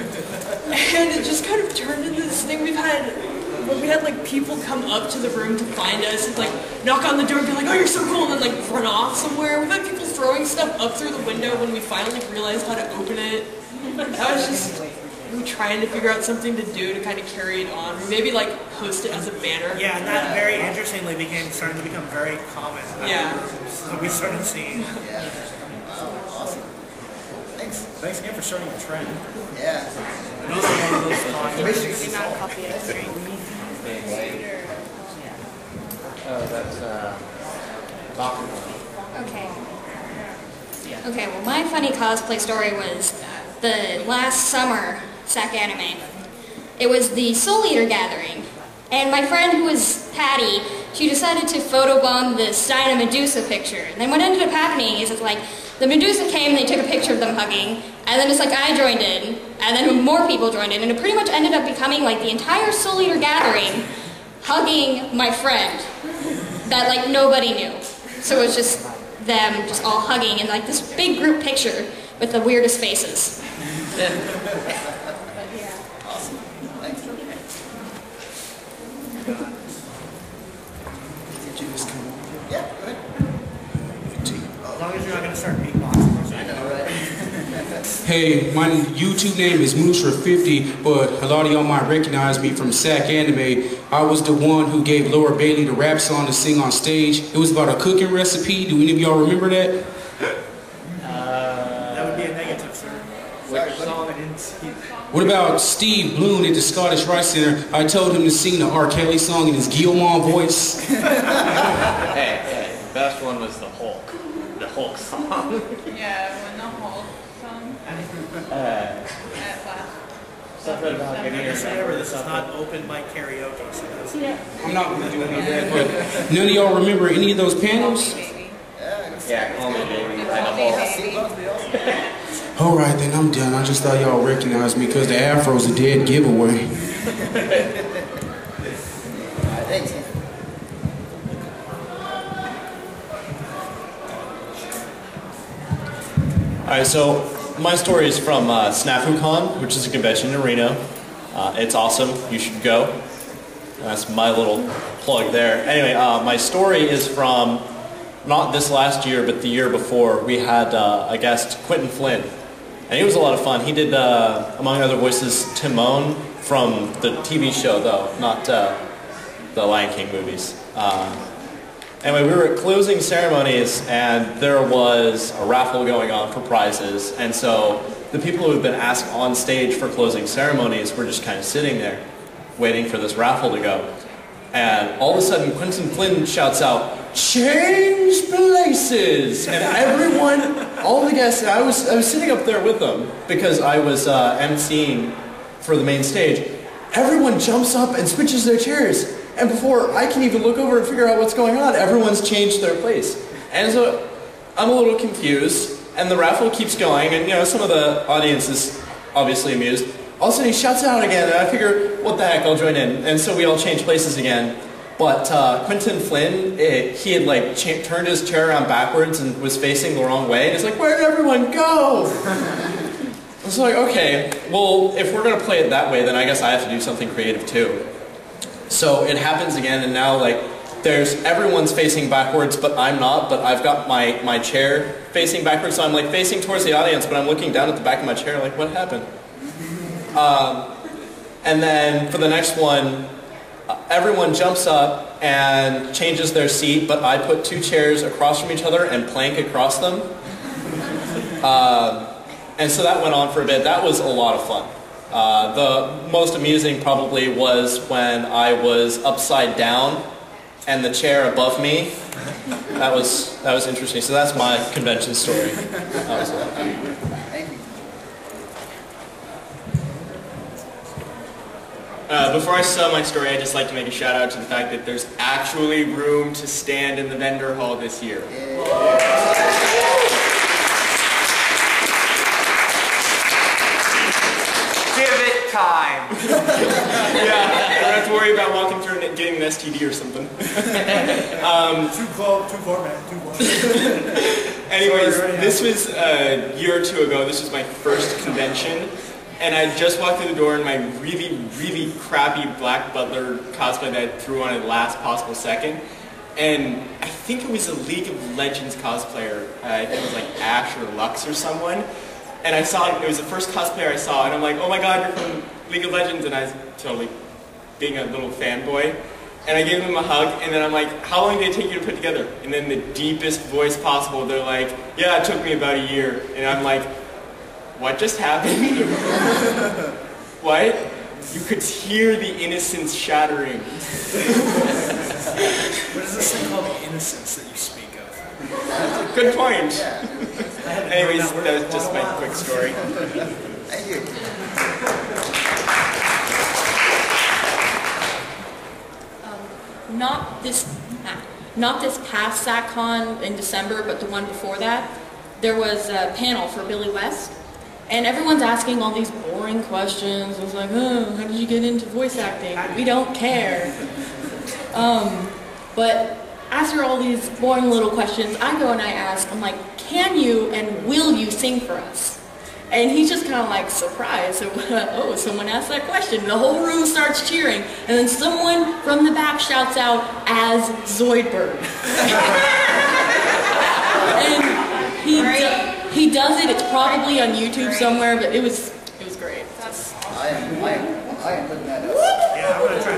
And it just kind of turned into this thing we had like people come up to the room to find us and like knock on the door and be like, oh, you're so cool, and then like run off somewhere. We've had people throwing stuff up through the window when we finally realized how to open it. That was just we trying to figure out something to do to kind of carry it on. Or maybe like post it as a banner. Yeah, and that very interestingly started to become very common. Yeah. So we started seeing. Yeah. Wow, awesome. Thanks. Thanks again for starting a trend. Yeah. Those are one of those concepts. Oh, that's Okay. Okay, well my funny cosplay story was the last summer SAC Anime. It was the Soul Eater gathering. And my friend who was Patty, she decided to photobomb the Stein and Medusa picture. And then what ended up happening is it's like the Medusa came and they took a picture of them hugging, and then it's like I joined in, and then more people joined in, and it pretty much ended up becoming like the entire Soul Eater gathering hugging my friend that like nobody knew. So it was just them just all hugging in like this big group picture with the weirdest faces. Awesome. Thanks. Yeah, go ahead. As long as you're not going to start beatboxing. I know, right? Hey, my YouTube name is Mooshra50, but a lot of y'all might recognize me from Sack Anime. I was the one who gave Laura Bailey the rap song to sing on stage. It was about a cooking recipe. Do any of y'all remember that? That would be a negative, sir. Which song? I didn't see. What about Steve Bloom at the Scottish Rite Center? I told him to sing the R. Kelly song in his Guillemot voice. Hey, the best one was the Hulk. The Hulk song. Yeah, when the Hulk song at last. Something about getting your Remember, this is not open mic karaoke, so that's I'm not going to do any of that, but none of y'all remember any of those panels? Yeah, call me baby. Like the Hulk. Alright, then I'm done. I just thought y'all recognized me because the afro's a dead giveaway. Thanks. Alright, so my story is from SnafuCon, which is a convention in Reno. It's awesome. You should go. That's my little plug there. Anyway, my story is from not this last year, but the year before. We had a guest, Quentin Flynn. And he was a lot of fun. He did, among other voices, Timon from the TV show, though, not the Lion King movies. Anyway, we were at closing ceremonies, and there was a raffle going on for prizes. And so the people who had been asked on stage for closing ceremonies were just kind of sitting there, waiting for this raffle to go. And all of a sudden, Quentin Flynn shouts out, "Change places!" And everyone, all the guests, I was sitting up there with them because I was emceeing for the main stage. Everyone jumps up and switches their chairs. And before I can even look over and figure out what's going on, everyone's changed their place. And so I'm a little confused, and the raffle keeps going, and some of the audience is obviously amused. All of a sudden he shuts out again, and I figure, what the heck, I'll join in. And so we all change places again. But Quentin Flynn, he had turned his chair around backwards and was facing the wrong way. And he's like, "Where'd everyone go?" I was like, okay, well, if we're going to play it that way, then I guess I have to do something creative too. So it happens again, and now everyone's facing backwards, but I'm not. But I've got my chair facing backwards, so I'm facing towards the audience, but I'm looking down at the back of my chair, like, what happened? And then for the next one, everyone jumps up and changes their seat, but I put two chairs across from each other and plank across them. And so that went on for a bit. That was a lot of fun. The most amusing probably was when I was upside down and the chair above me. That was interesting. So that's my convention story. That was a lot of fun. Before I tell my story, I'd just like to make a shout out to the fact that there's actually room to stand in the vendor hall this year. Give it time. Yeah, I don't have to worry about walking through and getting an STD or something. Too far, man. Too far. Anyways, this was a year or two ago. This was my first convention. And I just walked through the door in my really, really crappy Black Butler cosplay that I threw on at last possible second. And I think it was a League of Legends cosplayer. I think it was Ash or Lux or someone. And I saw it was the first cosplayer I saw, and I'm like, "Oh my god, you're from League of Legends," and I was totally being a little fanboy. And I gave them a hug, and then I'm like, "How long did it take you to put together?" And then the deepest voice possible, they're like, "Yeah, it took me about a year." And I'm like, "What just happened?" What? You could hear the innocence shattering. What is this thing called, the innocence that you speak of? Good point. Anyways, that was just my quick story. Thank you. Not this past SACCon in December, but the one before that, there was a panel for Billy West. And everyone's asking all these boring questions. It's like, oh, how did you get into voice acting? We don't care. But after all these boring little questions, I go and I ask, I'm like, can you and will you sing for us? And he's just kind of surprised. So, oh, someone asked that question. The whole room starts cheering. And then someone from the back shouts out, as Zoidberg. And he He does it. It's probably on YouTube somewhere, but it was great. I am putting that up. Yeah, I'm gonna try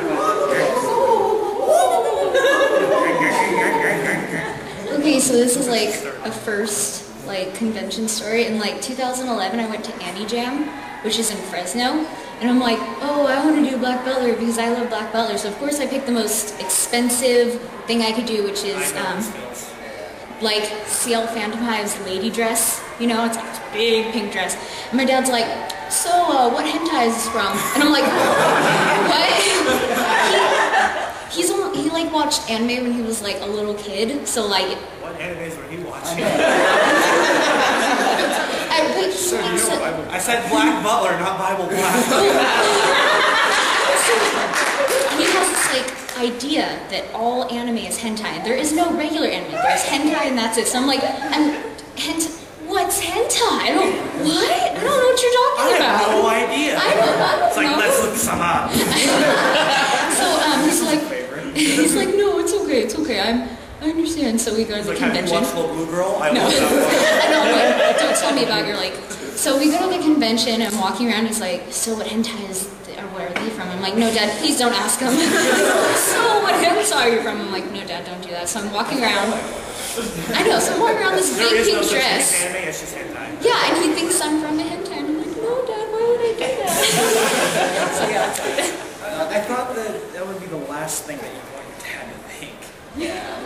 Okay, so this is like a first like convention story. In like 2011, I went to Annie Jam, which is in Fresno, and I'm like, oh, I want to do Black Butler because I love Black Butler. So of course I picked the most expensive thing I could do, which is like CL Phantom Hive's lady dress. You know, it's like this big pink dress. And my dad's like, so what hentai is this from? And I'm like, what? He like watched anime when he was like a little kid, so like. What animes were he watching? I said Black Butler, not Bible Black. He has this like idea that all anime is hentai. There is no regular anime. There's hentai and that's it. So I'm like, what's hentai? I don't know what you're talking about. I have no idea. I don't it's like, know. let's look some up. So he's like, no, it's okay. I understand. So we go to the convention. Have you watched Little Blue Girl? No. I know, but don't tell me about your like. So we go to the convention and I'm walking around. He's like, so what hentai is? Or where are they from? I'm like, no, Dad, please don't ask him. So what hentai are you from? I'm like, no, Dad, don't do that. So I'm walking around. I know, so I'm walking around this big pink dress. Anime, it's just hentai. Yeah, and he thinks I'm from the hentai. And I'm like, no, Dad, why would I do that? So yeah, that's it. I thought that would be the last thing that you wanted to have to think. Yeah.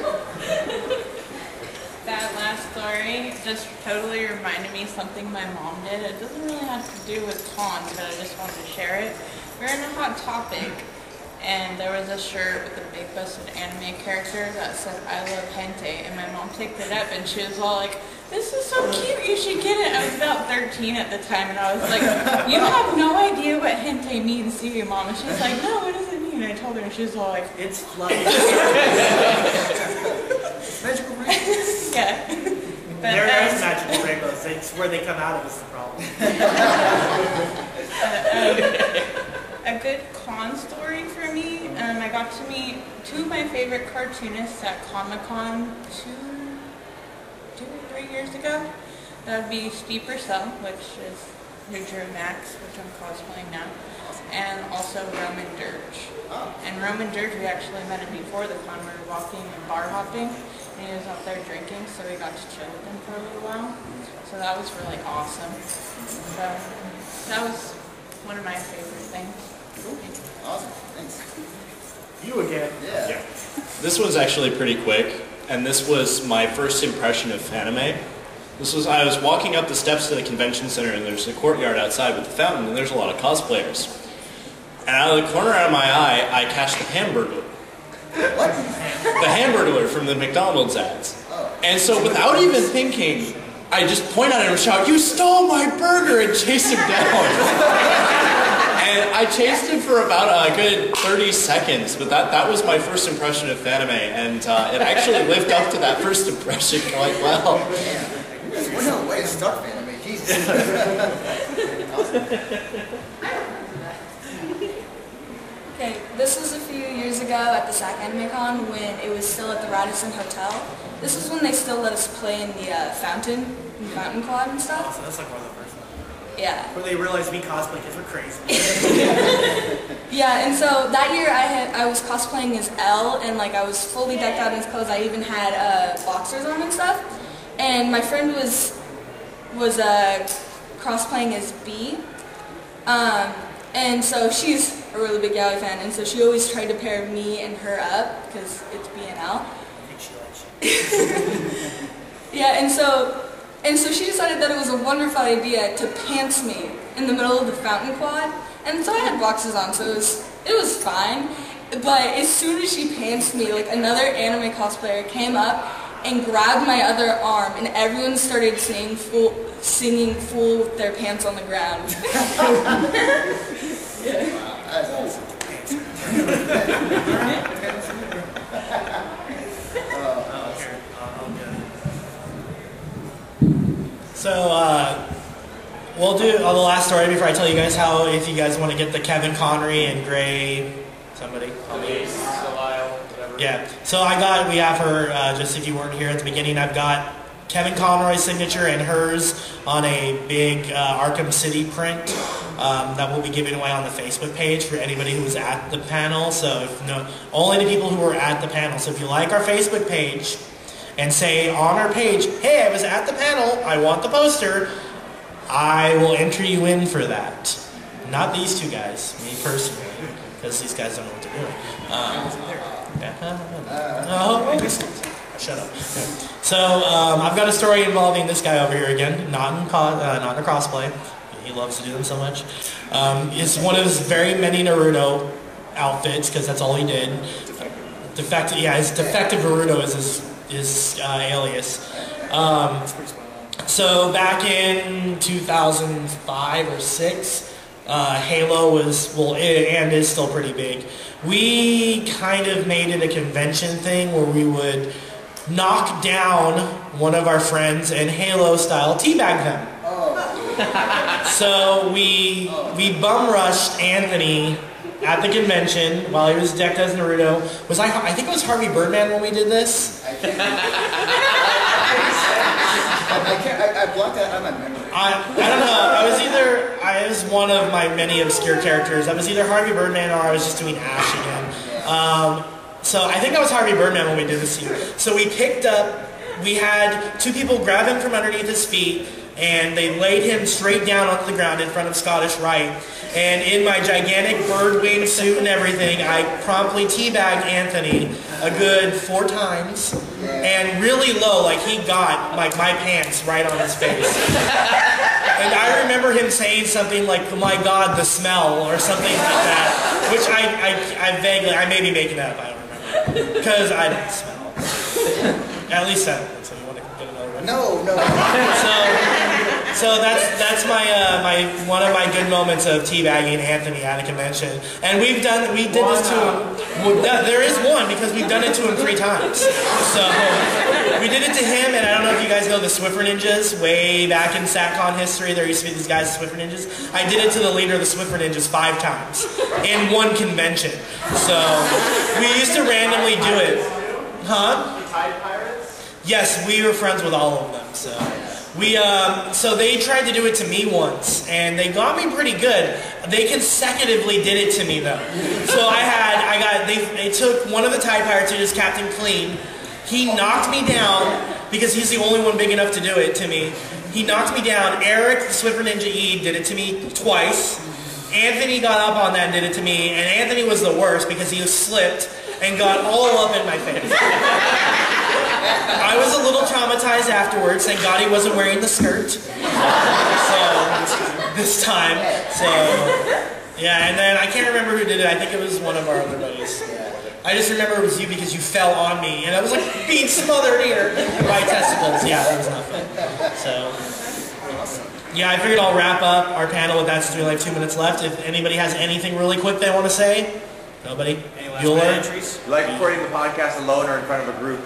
That last story just totally reminded me of something my mom did. It doesn't really have to do with cons, but I just wanted to share it. We were in a Hot Topic, and there was a shirt with a big busted anime character that said, I love hentai, and my mom picked it up, and she was all like, this is so cute, you should get it. I was about 13 at the time, and I was like, you have no idea what hentai means, do you, Mom? And she's like, no, what does it mean? And I told her, and she was all like, it's fluffy. Magical rainbows. Yeah. But, there is magical rainbows. It's where they come out of is the problem. A good con story for me, I got to meet two of my favorite cartoonists at Comic-Con two or 3 years ago. That would be Steve Purcell, which is who drew Max, which I'm cosplaying now, and also Roman Dirge. And Roman Dirge, we actually met him before the con. We were walking and bar hopping, and he was out there drinking, so we got to chill with him for a little while. So that was really awesome. So that was one of my favorite things. Awesome, thanks. You again. Yeah. This one's actually pretty quick, and this was my first impression of anime. I was walking up the steps to the convention center, and there's a courtyard outside with a fountain, and there's a lot of cosplayers. And out of the corner of my eye, I catch the Hamburglar. What? The Hamburglar from the McDonald's ads. And so without even thinking, I just point at him and shout, "You stole my burger!" and chase him down. And I chased him for about a good 30 seconds, but that was my first impression of anime, and it actually lived up to that first impression quite well. What a way to start anime, Jesus. Okay, this was a few years ago at the SAC Anime Con when it was still at the Radisson Hotel. This was when they still let us play in the fountain quad and stuff. Oh, so that's like one of the first ones. Yeah. Where they realized we cosplay because we're crazy. Yeah, and so that year I was cosplaying as Elle, and like I was fully decked out in his clothes. I even had boxers on and stuff. And my friend was cosplaying as B. And so she's a really big Yaoi fan, and so she always tried to pair me and her up because it's B and L. I think she likes you. Yeah, and so she decided that it was a wonderful idea to pants me in the middle of the fountain quad, and so I had boxers on, so it was fine. But as soon as she pants me, like another anime cosplayer came up and grabbed my other arm, and everyone started singing "Fool" with their pants on the ground. Yeah. That's awesome. So, we'll do the last story before I tell you guys how, if you guys want to get the Kevin Connery and Gray, somebody. Delisle, whatever. Yeah. So we have her, just if you weren't here at the beginning, I've got Kevin Conroy's signature and hers on a big Arkham City print that we'll be giving away on the Facebook page for anybody who was at the panel. So only the people who were at the panel. So if you like our Facebook page and say on our page, hey, I was at the panel, I want the poster, I will enter you in for that. Not these two guys, me personally, because these guys don't know what they're doing. Shut up. So I've got a story involving this guy over here again, not in a crossplay. He loves to do them so much. It's one of his very many Naruto outfits, because that's all he did. Defective, yeah, his Defective Naruto is his alias. So back in 2005 or 6, Halo was, and is still pretty big. We kind of made it a convention thing where we would knock down one of our friends and Halo style teabag them. So we bum rushed Anthony at the convention while he was decked as Naruto. I think it was Harvey Birdman when we did this. I blocked that out of my memory. I don't know. I was one of my many obscure characters. I was either Harvey Birdman or I was just doing Ash again. So I think I was Harvey Birdman when we did this scene. So we had two people grab him from underneath his feet, and they laid him straight down onto the ground in front of Scottish Rite. And in my gigantic bird wing suit and everything, I promptly teabagged Anthony a good 4 times, and really low, like he got like my pants right on his face. And I remember him saying something like, "Oh my God, the smell," or something like that, which I vaguely, I may be making that up, I don't remember, because I didn't smell. At least that. So you want to get another one? No. So that's my one of my good moments of teabagging Anthony at a convention, and we did this to him. Well, there is one because we've done it to him 3 times. So we did it to him, and I don't know if you guys know the Swiffer Ninjas. Way back in SatCon history, there used to be these guys, the Swiffer Ninjas. I did it to the leader of the Swiffer Ninjas 5 times in one convention. So we used to randomly do it, huh? Tide Pirates? Yes, we were friends with all of them. So. So they tried to do it to me once, and they got me pretty good. They consecutively did it to me though. So they took one of the Tide Pirates, who is Captain Clean. He knocked me down because he's the only one big enough to do it to me. He knocked me down. Eric, the Swiffer Ninja E, did it to me twice. Anthony got up on that and did it to me, and Anthony was the worst because he slipped and got all up in my face. I was a little traumatized afterwards. Thank God he wasn't wearing the skirt. So, this time. So, yeah, and then I can't remember who did it. I think it was one of our other buddies. I just remember it was you because you fell on me, and I was like being smothered here by testicles. Yeah, that was not fun. So, yeah, I figured I'll wrap up our panel with that since we only have 2 minutes left. If anybody has anything really quick they want to say. Nobody? Bueller? You like recording the podcast alone or in front of a group?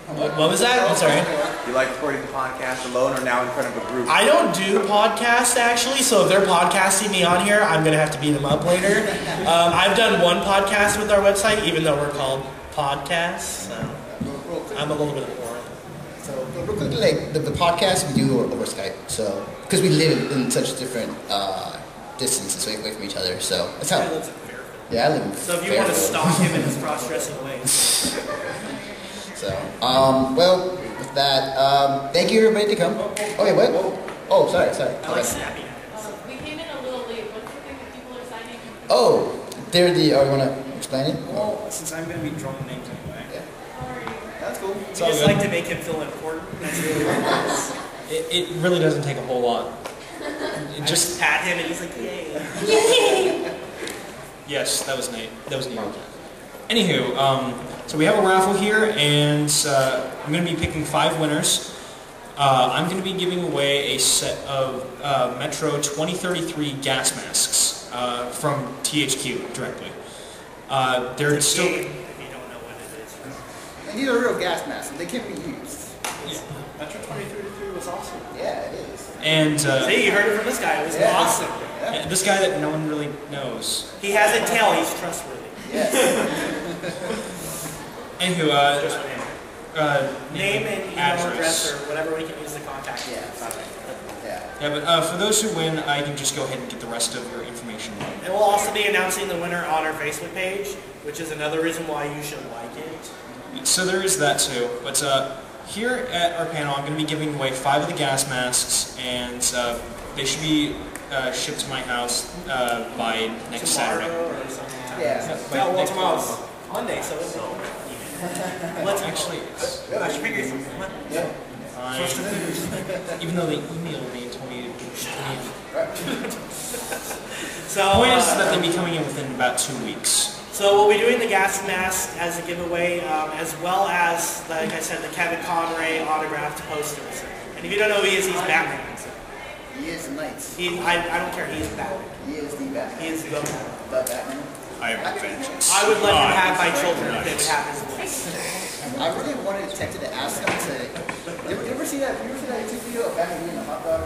What was that? I'm sorry. You like recording the podcast alone or now in front of a group? I don't do podcasts actually, so if they're podcasting me on here, I'm going to have to beat them up later. I've done one podcast with our website, even though we're called podcasts. So I'm a little bit boring. So real quickly, like the podcast we do over Skype, so because we live in such different distances away from each other, so that's how. Yeah, I live in So if you want to stalk him in his cross-dressing ways. So, well, with that, thank you everybody to come. Oh, wait, what? Oh, sorry. I like snapping. We came in a little late. What's the thing that people are signing? Oh, they're the, you want to explain it? Well, since I'm going to be drawing names anyway. Yeah. That's cool. We It's all just good. like to make him feel important. That's really nice. It really doesn't take a whole lot. I just pat him and he's like, yay. Yes, that was Nate. That was Neil. Anywho, so we have a raffle here, and I'm going to be picking 5 winners. I'm going to be giving away a set of Metro 2033 gas masks from THQ directly. They're still. If you don't know what it is. And these are real gas masks. They can't be used. Yeah. Metro 2033 was awesome. Yeah, it is. And See, you heard it from this guy. It was awesome. this guy that no one really knows. He has a tail. He's trustworthy. Yes. Anywho, name and email address or whatever we can use to contact you. Yeah, but for those who win, I can just go ahead and get the rest of your information. And we'll also be announcing the winner on our Facebook page, which is another reason why you should like it. So there is that too. But here at our panel, I'm going to be giving away 5 of the gas masks, and they should be shipped to my house by next Saturday. Well, tomorrow's Monday, so let's actually. Gosh, figure something. Even though they emailed me and told me to So the point is that they'll be coming in within about 2 weeks. So we'll be doing the gas mask as a giveaway, as well as, like I said, the Kevin Conroy autographed posters. And if you don't know who he is, he's Batman. He is the Knights. I don't care, he is Batman. He is the Batman. He is the Batman. The Batman. I am vengeance. I would let him have my children if they would have his voice. I really wanted tempted to ask him to. You ever see that? You ever see that YouTube video of Batman eating a hot dog?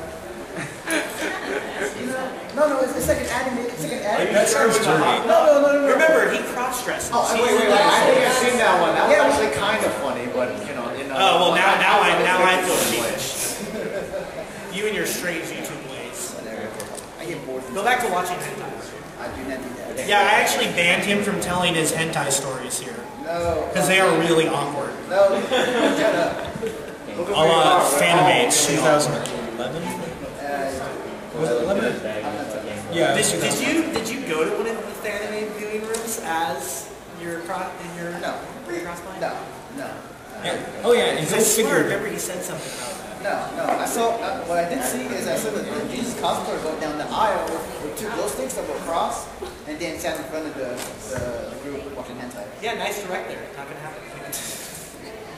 No, it's like an anime. It's like an anime. That sounds dirty. No. Remember, he cross-dresses. Oh, wait. I think I've seen that one. That was actually kind of funny, but you know. Oh well, now I feel sheepish. You and your strange YouTube ways. I get bored. Go back to watching hentai. I do not do that. Yeah, I actually banned him from telling his hentai stories here. No. Because they are really awkward. No. Shut up. Fanimates 2011. Was it 11? Yeah. Did you go to one of the anime viewing rooms as your crossplay? No. Yeah. Oh yeah, I swear, I remember he said something about that. No. I saw what I did see is I saw the Jesus cosplayer go down the aisle with 2 glow sticks that were crossed, and then stand in front of the group watching hentai. Yeah, nice direct there. Not gonna happen.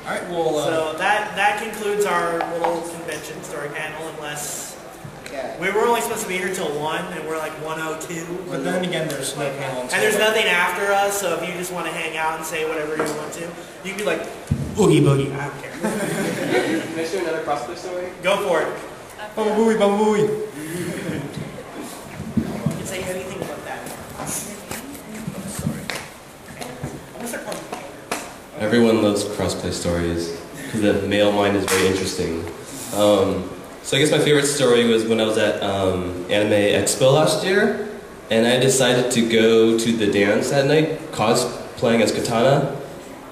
All right. Well. So that concludes our little convention story panel, unless. Yeah. We were only supposed to be here till 1, and we're like 1:02. But then again, there's no panel. And there's nothing after us, so if you just want to hang out and say whatever you want to, you can be like, oogie boogie, I don't care. Can I share another crossplay story? Go for it. Baba booey. You can say anything about that. Everyone loves crossplay stories because the male mind is very interesting. So I guess my favorite story was when I was at Anime Expo last year, and I decided to go to the dance that night, cosplaying as Katana.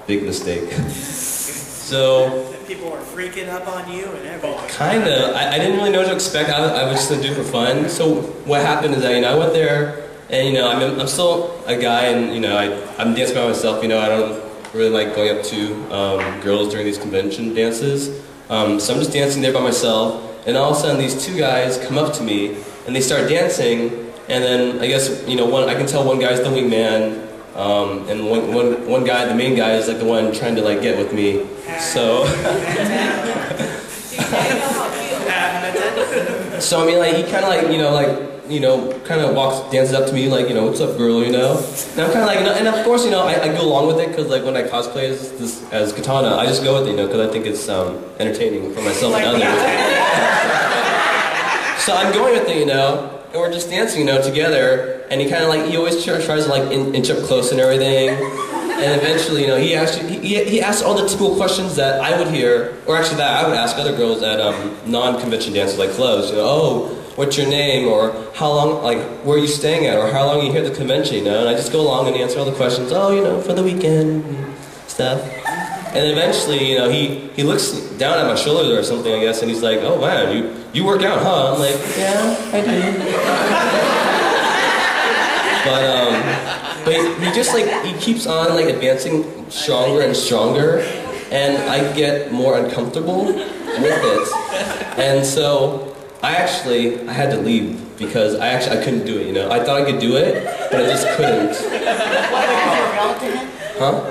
Big mistake. So people are freaking up on you and everything. kinda, I didn't really know what to expect. I was just gonna do it for fun. So what happened is that I went there, and I'm still a guy, and I'm dancing by myself. I don't really like going up to girls during these convention dances. So I'm just dancing there by myself. And all of a sudden, these 2 guys come up to me, and they start dancing. And then I guess I can tell one guy's the wingman, and one guy, the main guy, is like the one trying to like get with me. So, so I mean, like he kind of kind of dances up to me like what's up, girl, And I'm kind of like, and of course I go along with it because like when I cosplay as Katana, I just go with it, because I think it's entertaining for myself and others. So I'm going with it, and we're just dancing, together. And he always tries to like inch up close and everything. And eventually, he asks all the typical questions that I would hear, or actually that I would ask other girls at non-convention dances like clubs. Oh, what's your name, or how long, like where are you staying at, or how long are you here at the convention? And I just go along and answer all the questions. Oh, for the weekend and stuff. And eventually, he looks down at my shoulder or something, I guess, and he's like, "Oh man, you work out, huh?" I'm like, "Yeah, I do." But he just he keeps on advancing stronger and stronger, and I get more uncomfortable with it. And so I had to leave because I couldn't do it. I thought I could do it, but I just couldn't. Huh?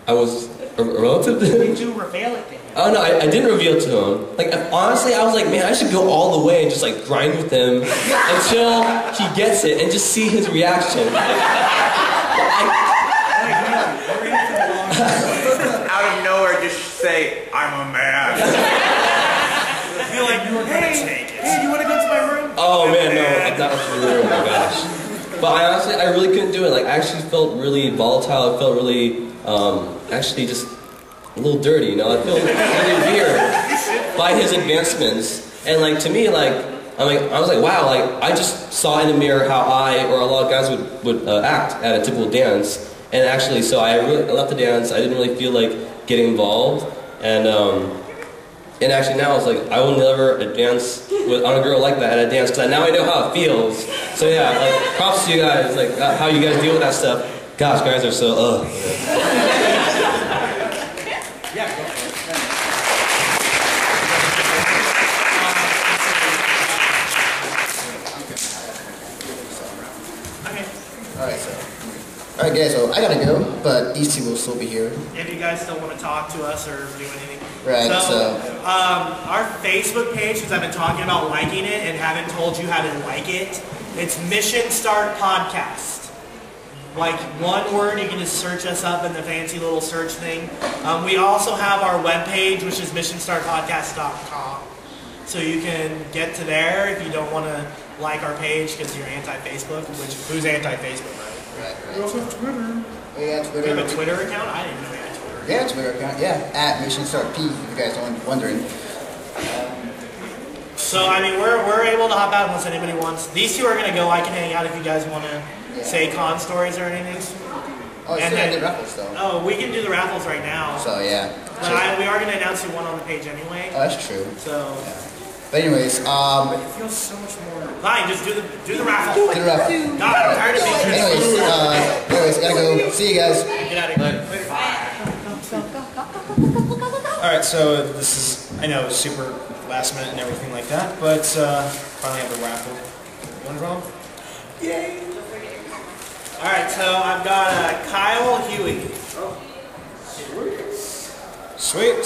I was a relative to him? Did you reveal it to him? Oh no, I didn't reveal it to him. Honestly, I was like, man, I should go all the way and just grind with him until he gets it and just see his reaction. Out of nowhere, just say, "I'm a man." I feel like you were gonna take it. Hey, do you want to go to my room? Oh man, no, I'm not really. Oh my gosh. But I really couldn't do it. I actually felt really volatile. I felt really, actually just a little dirty, you know. I feel really weird by his advancements. And like to me, like I was like, wow, like I just saw in the mirror how I or a lot of guys would act at a typical dance. And actually, so I left the dance. I didn't really feel like getting involved. And actually now it's like I will never dance on a girl like that at a dance because now I know how it feels. So yeah, like props to you guys, like how you guys deal with that stuff. Gosh, guys are so Yeah, go for it. Alright guys, so I gotta go, but these two will still be here. If you guys still want to talk to us or do anything. Right, so our Facebook page, because I've been talking about liking it and haven't told you how to like it, it's Mission Start Podcast. Like one word, you can just search us up in the fancy little search thing. We also have our webpage, which is missionstartpodcast.com. So you can get to there if you don't want to like our page because you're anti-Facebook, which who's anti-Facebook, right? Right. We also have Twitter. We have Twitter. We have a Twitter account? I didn't know we had a Twitter account. Yeah, Twitter account, yeah. At MissionStartP, if you guys are wondering. So, I mean, we're able to hop out unless anybody wants. These two are going to go. I can hang out if you guys want to say con stories or anything. Oh, still have the raffles, though. Oh, we can do the raffles right now. So, yeah. But we are going to announce you one on the page anyway. Oh, that's true. So. Yeah. But anyways, It feels so much more. Fine, just do the raffle. Do the raffle. God, I'm tired of being anyways, gotta go. See you guys. Get out of here. Alright, so this is, I know, super last minute and everything like that, but finally have the raffle. You want to draw? Yay! Alright, so I've got Kyle Huey. Sweet.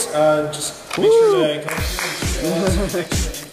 Just make sure to come through and show us some extra